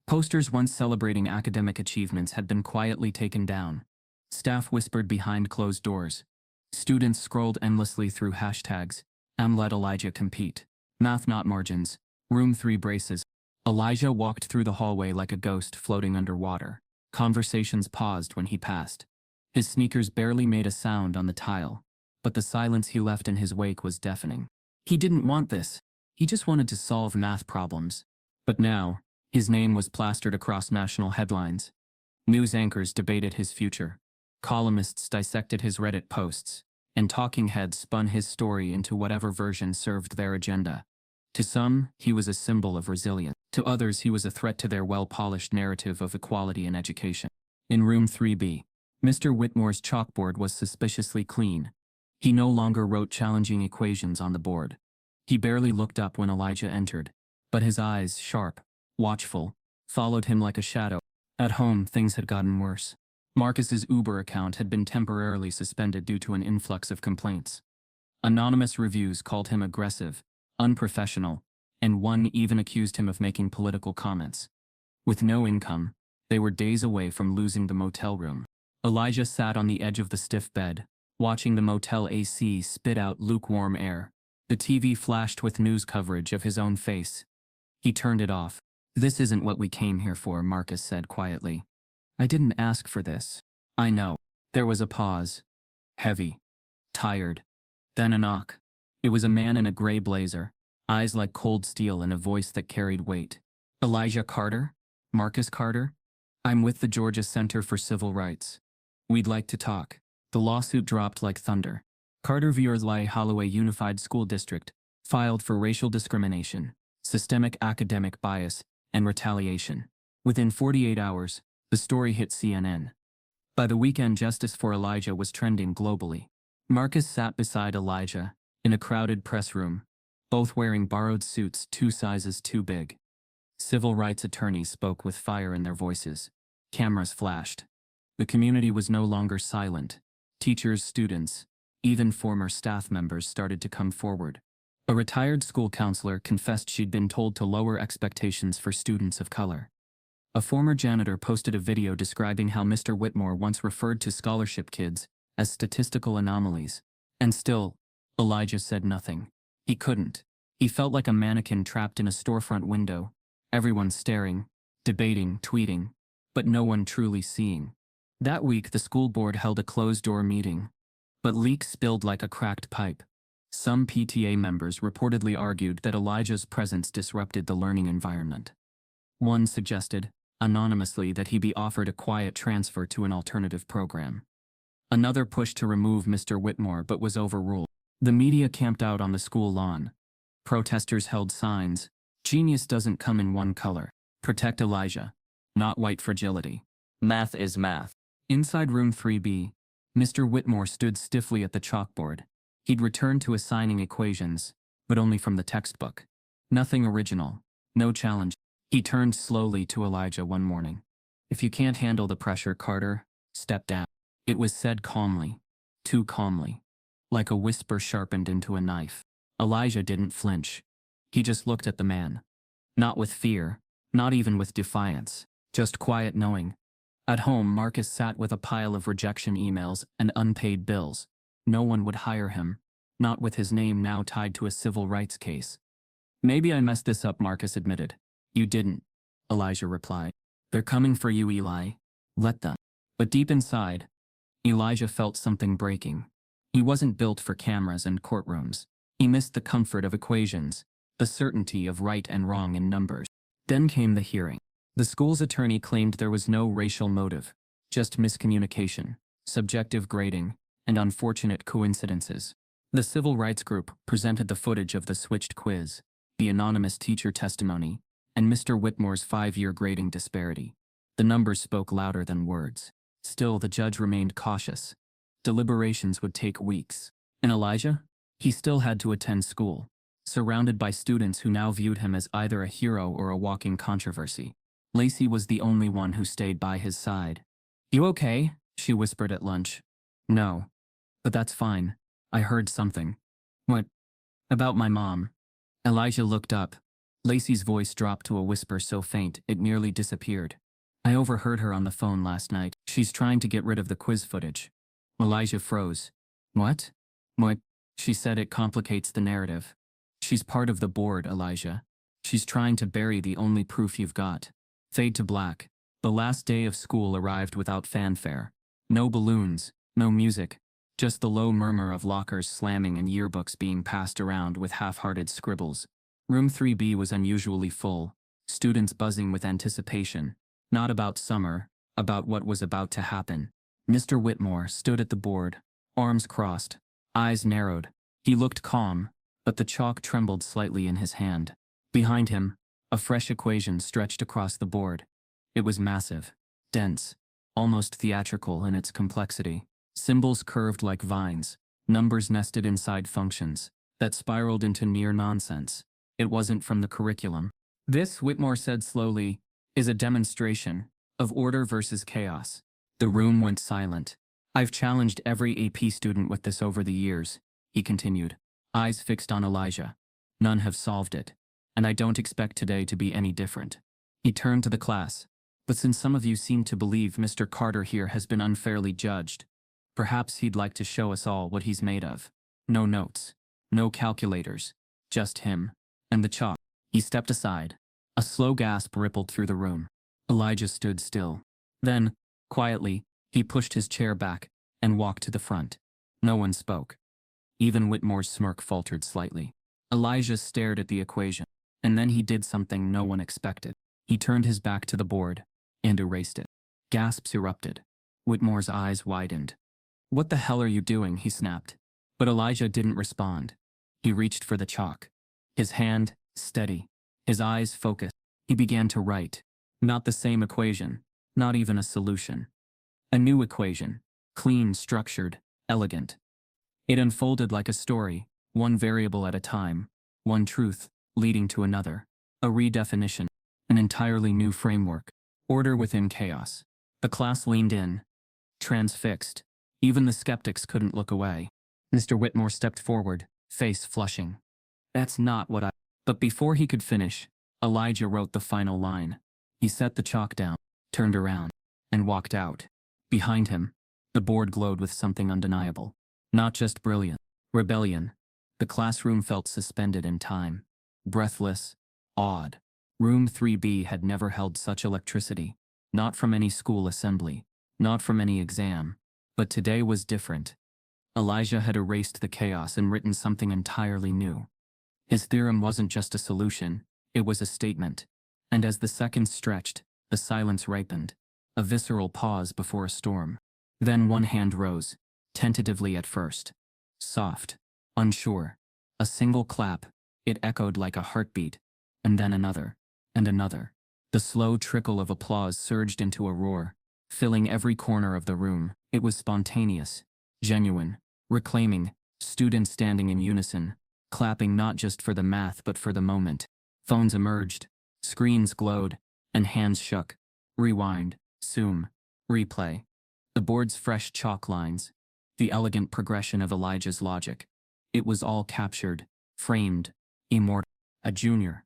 Posters once celebrating academic achievements had been quietly taken down. Staff whispered behind closed doors. Students scrolled endlessly through hashtags. Let Elijah compete. Math not margins. Room 3 braces. Elijah walked through the hallway like a ghost floating underwater. Conversations paused when he passed. His sneakers barely made a sound on the tile, but the silence he left in his wake was deafening. He didn't want this. He just wanted to solve math problems. But now, his name was plastered across national headlines. News anchors debated his future. Columnists dissected his Reddit posts, and talking heads spun his story into whatever version served their agenda. To some, he was a symbol of resilience. To others, he was a threat to their well-polished narrative of equality in education. In room 3B, Mr. Whitmore's chalkboard was suspiciously clean. He no longer wrote challenging equations on the board. He barely looked up when Elijah entered, but his eyes, sharp, watchful, followed him like a shadow. At home, things had gotten worse. Marcus's Uber account had been temporarily suspended due to an influx of complaints. Anonymous reviews called him aggressive, unprofessional, and one even accused him of making political comments. With no income, they were days away from losing the motel room. Elijah sat on the edge of the stiff bed, watching the motel AC spit out lukewarm air. The TV flashed with news coverage of his own face. He turned it off. "This isn't what we came here for," Marcus said quietly. "I didn't ask for this." "I know." There was a pause. Heavy. Tired. Then a knock. It was a man in a gray blazer, eyes like cold steel and a voice that carried weight. "Elijah Carter? Marcus Carter? I'm with the Georgia Center for Civil Rights. We'd like to talk." The lawsuit dropped like thunder. Carter v. Holloway Unified School District filed for racial discrimination, systemic academic bias, and retaliation. Within 48 hours, the story hit CNN. By the weekend, justice for Elijah was trending globally. Marcus sat beside Elijah in a crowded press room, both wearing borrowed suits 2 sizes too big. Civil rights attorneys spoke with fire in their voices. Cameras flashed. The community was no longer silent. Teachers, students, even former staff members started to come forward. A retired school counselor confessed she'd been told to lower expectations for students of color. A former janitor posted a video describing how Mr. Whitmore once referred to scholarship kids as statistical anomalies. And still, Elijah said nothing. He couldn't. He felt like a mannequin trapped in a storefront window, everyone staring, debating, tweeting, but no one truly seeing. That week, the school board held a closed-door meeting, but leaks spilled like a cracked pipe. Some PTA members reportedly argued that Elijah's presence disrupted the learning environment. One suggested, anonymously, that he be offered a quiet transfer to an alternative program. Another pushed to remove Mr. Whitmore but was overruled. The media camped out on the school lawn. Protesters held signs, "Genius doesn't come in one color. Protect Elijah. Not white fragility. Math is math." Inside room 3B, Mr. Whitmore stood stiffly at the chalkboard. He'd returned to assigning equations, but only from the textbook. Nothing original. No challenge. He turned slowly to Elijah one morning. "If you can't handle the pressure, Carter, step down." It was said calmly. Too calmly. Like a whisper sharpened into a knife. Elijah didn't flinch. He just looked at the man. Not with fear, not even with defiance, just quiet knowing. At home, Marcus sat with a pile of rejection emails and unpaid bills. No one would hire him, not with his name now tied to a civil rights case. "Maybe I messed this up," Marcus admitted. "You didn't," Elijah replied. "They're coming for you, Eli. Let them." But deep inside, Elijah felt something breaking. He wasn't built for cameras and courtrooms. He missed the comfort of equations, the certainty of right and wrong in numbers. Then came the hearing. The school's attorney claimed there was no racial motive, just miscommunication, subjective grading, and unfortunate coincidences. The civil rights group presented the footage of the switched quiz, the anonymous teacher testimony, and Mr. Whitmore's 5-year grading disparity. The numbers spoke louder than words. Still, the judge remained cautious. Deliberations would take weeks. And Elijah? He still had to attend school, surrounded by students who now viewed him as either a hero or a walking controversy. Lacey was the only one who stayed by his side. "You okay?" she whispered at lunch. "No. But that's fine. I heard something." "What?" "About my mom." Elijah looked up. Lacey's voice dropped to a whisper so faint it nearly disappeared. "I overheard her on the phone last night. She's trying to get rid of the quiz footage." Elijah froze. "What?" "What?" She said. "It complicates the narrative. She's part of the board, Elijah. She's trying to bury the only proof you've got." Fade to black. The last day of school arrived without fanfare. No balloons, no music, just the low murmur of lockers slamming and yearbooks being passed around with half-hearted scribbles. Room 3B was unusually full, students buzzing with anticipation, not about summer, about what was about to happen. Mr. Whitmore stood at the board, arms crossed, eyes narrowed. He looked calm, but the chalk trembled slightly in his hand. Behind him, a fresh equation stretched across the board. It was massive, dense, almost theatrical in its complexity. Symbols curved like vines, numbers nested inside functions, that spiraled into near nonsense. It wasn't from the curriculum. "This," Whitmore said slowly, "is a demonstration of order versus chaos." The room went silent. "I've challenged every AP student with this over the years," he continued, eyes fixed on Elijah. "None have solved it, and I don't expect today to be any different." He turned to the class. "But since some of you seem to believe Mr. Carter here has been unfairly judged, perhaps he'd like to show us all what he's made of." No notes, no calculators, just him and the chalk. He stepped aside. A slow gasp rippled through the room. Elijah stood still. Then, quietly, he pushed his chair back and walked to the front. No one spoke. Even Whitmore's smirk faltered slightly. Elijah stared at the equation, and then he did something no one expected. He turned his back to the board and erased it. Gasps erupted. Whitmore's eyes widened. "What the hell are you doing?" he snapped. But Elijah didn't respond. He reached for the chalk. His hand, steady. His eyes focused. He began to write. Not the same equation. Not even a solution. A new equation. Clean, structured, elegant. It unfolded like a story, one variable at a time. One truth, leading to another. A redefinition. An entirely new framework. Order within chaos. The class leaned in. Transfixed. Even the skeptics couldn't look away. Mr. Whitmore stepped forward, face flushing. "That's not what I..." But before he could finish, Elijah wrote the final line. He set the chalk down, turned around, and walked out. Behind him, the board glowed with something undeniable. Not just brilliance, rebellion. The classroom felt suspended in time. Breathless, awed. Room 3B had never held such electricity. Not from any school assembly. Not from any exam. But today was different. Elijah had erased the chaos and written something entirely new. His theorem wasn't just a solution, it was a statement. And as the seconds stretched, the silence ripened. A visceral pause before a storm. Then one hand rose, tentatively at first. Soft, unsure. A single clap, it echoed like a heartbeat. And then another, and another. The slow trickle of applause surged into a roar, filling every corner of the room. It was spontaneous, genuine, reclaiming, students standing in unison, clapping not just for the math but for the moment. Phones emerged, screens glowed, and hands shook. Rewind, zoom, replay. The board's fresh chalk lines, the elegant progression of Elijah's logic. It was all captured, framed, immortal. A junior,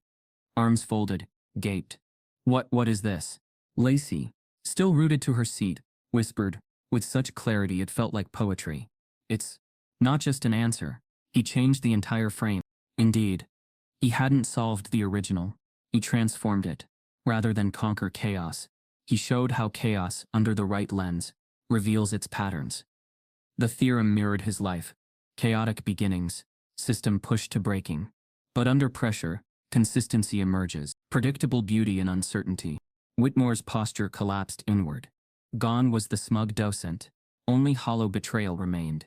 arms folded, gaped. What is this?" Lacey, still rooted to her seat, whispered, with such clarity it felt like poetry. "It's not just an answer." He changed the entire frame. Indeed, he hadn't solved the original. He transformed it. Rather than conquer chaos, he showed how chaos, under the right lens, reveals its patterns. The theorem mirrored his life. Chaotic beginnings, system pushed to breaking. But under pressure, consistency emerges, predictable beauty in uncertainty. Whitmore's posture collapsed inward. Gone was the smug docent. Only hollow betrayal remained.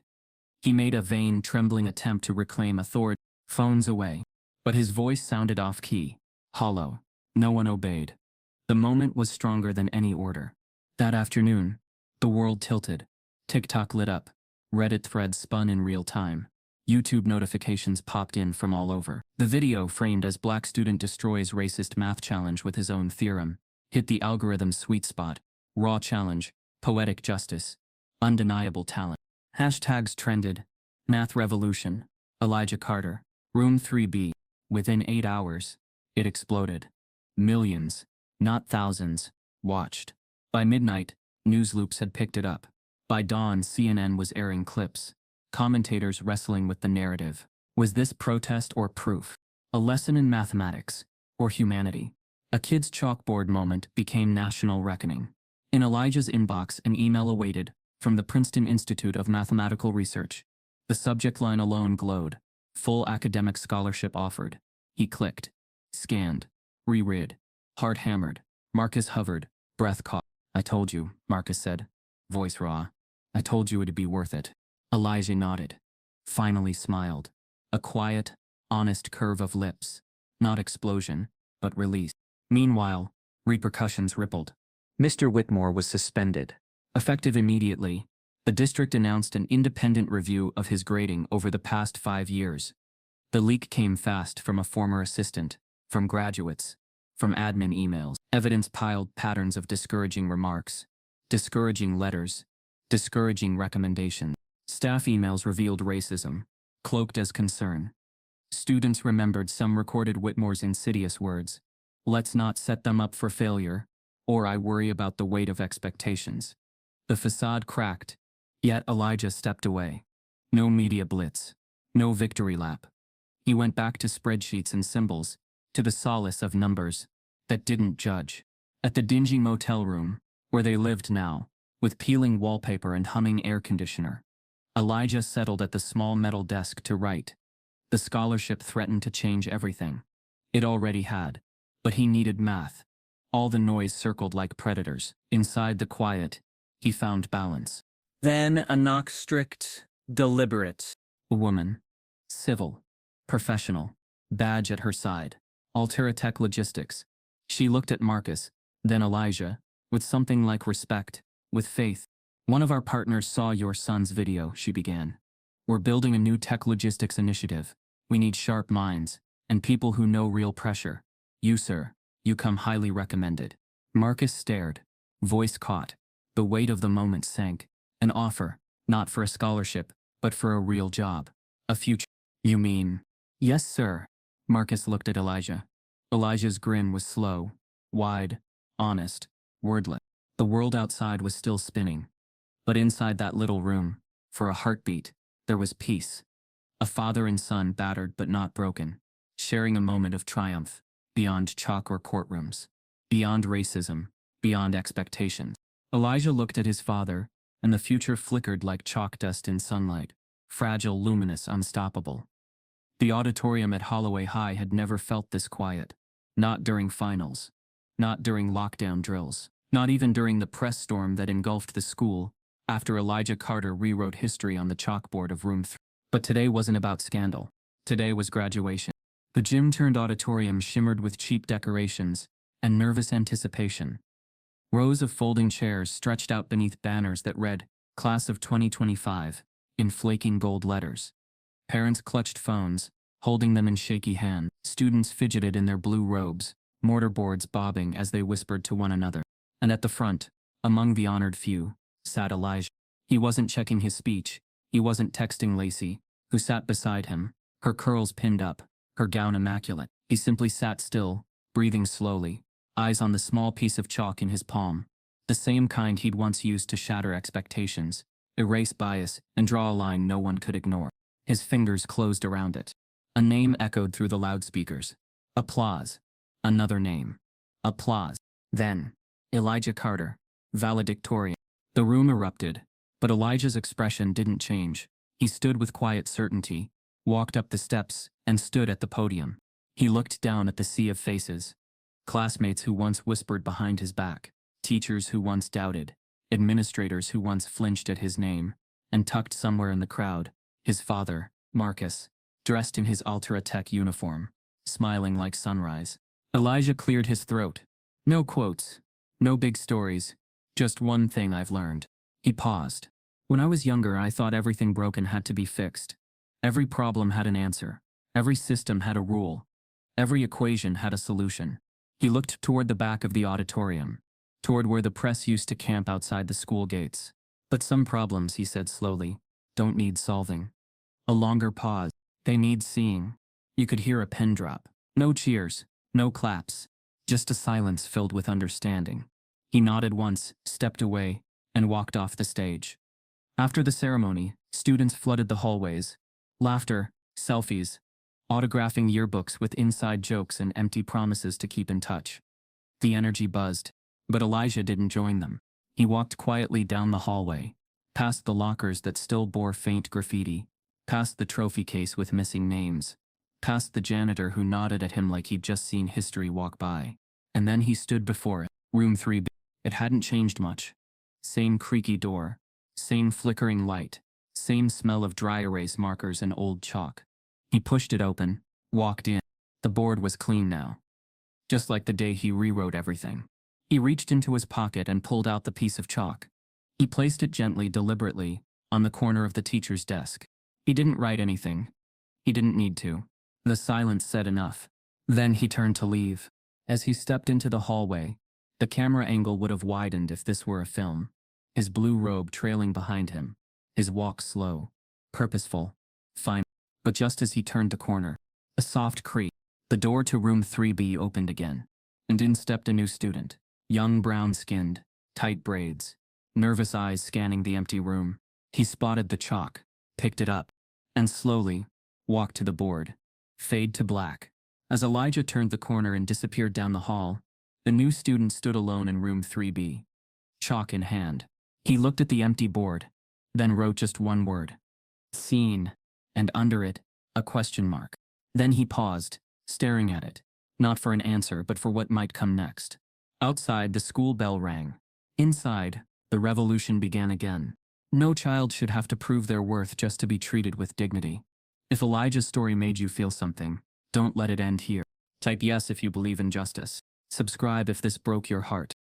He made a vain, trembling attempt to reclaim authority. Phones away. But his voice sounded off-key, hollow. No one obeyed. The moment was stronger than any order. That afternoon, the world tilted. TikTok lit up. Reddit threads spun in real time. YouTube notifications popped in from all over. The video, framed as Black student destroys racist math challenge with his own theorem, hit the algorithm's sweet spot. Raw challenge, poetic justice, undeniable talent. Hashtags trended. Math revolution, Elijah Carter, room 3B. Within 8 hours, it exploded. Millions, not thousands, watched. By midnight, news loops had picked it up. By dawn, CNN was airing clips. Commentators wrestling with the narrative. Was this protest or proof? A lesson in mathematics, or humanity? A kid's chalkboard moment became national reckoning. In Elijah's inbox, an email awaited, from the Princeton Institute of Mathematical Research. The subject line alone glowed. Full academic scholarship offered. He clicked. Scanned. Reread. Heart hammered. Marcus hovered. Breath caught. I told you, Marcus said. Voice raw. I told you it'd be worth it. Elijah nodded. Finally smiled. A quiet, honest curve of lips. Not explosion, but release. Meanwhile, repercussions rippled. Mr. Whitmore was suspended. Effective immediately, the district announced an independent review of his grading over the past 5 years. The leak came fast from a former assistant, from graduates, from admin emails. Evidence piled patterns of discouraging remarks, discouraging letters, discouraging recommendations. Staff emails revealed racism, cloaked as concern. Students remembered some recorded Whitmore's insidious words. Let's not set them up for failure, or I worry about the weight of expectations. The facade cracked, yet Elijah stepped away. No media blitz, no victory lap. He went back to spreadsheets and symbols, to the solace of numbers that didn't judge. At the dingy motel room, where they lived now, with peeling wallpaper and humming air conditioner, Elijah settled at the small metal desk to write. The scholarship threatened to change everything. It already had. But he needed math. All the noise circled like predators. Inside the quiet, he found balance. Then a knock, strict, deliberate. A woman. Civil. Professional. Badge at her side. Alteratech Logistics. She looked at Marcus, then Elijah, with something like respect, with faith. One of our partners saw your son's video, she began. We're building a new tech logistics initiative. We need sharp minds, and people who know real pressure. You, sir, you come highly recommended. Marcus stared. Voice caught. The weight of the moment sank. An offer, not for a scholarship, but for a real job. A future. You mean? Yes, sir. Marcus looked at Elijah. Elijah's grin was slow, wide, honest, wordless. The world outside was still spinning. But inside that little room, for a heartbeat, there was peace. A father and son battered but not broken, sharing a moment of triumph, beyond chalk or courtrooms, beyond racism, beyond expectations. Elijah looked at his father, and the future flickered like chalk dust in sunlight, fragile, luminous, unstoppable. The auditorium at Holloway High had never felt this quiet. Not during finals. Not during lockdown drills. Not even during the press storm that engulfed the school, after Elijah Carter rewrote history on the chalkboard of room 3. But today wasn't about scandal. Today was graduation. The gym-turned-auditorium shimmered with cheap decorations and nervous anticipation. Rows of folding chairs stretched out beneath banners that read, Class of 2025, in flaking gold letters. Parents clutched phones, holding them in shaky hands. Students fidgeted in their blue robes, mortarboards bobbing as they whispered to one another. And at the front, among the honored few, sat Elijah. He wasn't checking his speech. He wasn't texting Lacey, who sat beside him, her curls pinned up, her gown immaculate. He simply sat still, breathing slowly, eyes on the small piece of chalk in his palm, the same kind he'd once used to shatter expectations, erase bias, and draw a line no one could ignore. His fingers closed around it. A name echoed through the loudspeakers. Applause. Another name. Applause. Then, Elijah Carter, valedictorian. The room erupted, but Elijah's expression didn't change. He stood with quiet certainty, walked up the steps, and stood at the podium. He looked down at the sea of faces. Classmates who once whispered behind his back, teachers who once doubted, administrators who once flinched at his name, and tucked somewhere in the crowd, his father, Marcus, dressed in his Ultratech uniform, smiling like sunrise. Elijah cleared his throat. No quotes. No big stories. Just one thing I've learned. He paused. When I was younger, I thought everything broken had to be fixed. Every problem had an answer. Every system had a rule. Every equation had a solution. He looked toward the back of the auditorium, toward where the press used to camp outside the school gates. But some problems, he said slowly, don't need solving. A longer pause. They need seeing. You could hear a pin drop. No cheers. No claps. Just a silence filled with understanding. He nodded once, stepped away, and walked off the stage. After the ceremony, students flooded the hallways. Laughter, selfies, autographing yearbooks with inside jokes and empty promises to keep in touch. The energy buzzed, but Elijah didn't join them. He walked quietly down the hallway, past the lockers that still bore faint graffiti, past the trophy case with missing names, past the janitor who nodded at him like he'd just seen history walk by. And then he stood before it, room 3B. It hadn't changed much. Same creaky door, same flickering light, same smell of dry erase markers and old chalk. He pushed it open, walked in. The board was clean now. Just like the day he rewrote everything. He reached into his pocket and pulled out the piece of chalk. He placed it gently, deliberately, on the corner of the teacher's desk. He didn't write anything. He didn't need to. The silence said enough. Then he turned to leave. As he stepped into the hallway, the camera angle would have widened if this were a film. His blue robe trailing behind him. His walk slow, purposeful, fine. But just as he turned the corner, a soft creak, the door to room 3B opened again. And in stepped a new student. Young, brown-skinned, tight braids, nervous eyes scanning the empty room. He spotted the chalk, picked it up, and slowly walked to the board. Fade to black. As Elijah turned the corner and disappeared down the hall, the new student stood alone in room 3B, chalk in hand. He looked at the empty board, then wrote just one word. Seen. And under it, a question mark. Then he paused, staring at it, not for an answer but for what might come next. Outside, the school bell rang. Inside, the revolution began again. No child should have to prove their worth just to be treated with dignity. If Elijah's story made you feel something, don't let it end here. Type yes if you believe in justice. Subscribe if this broke your heart.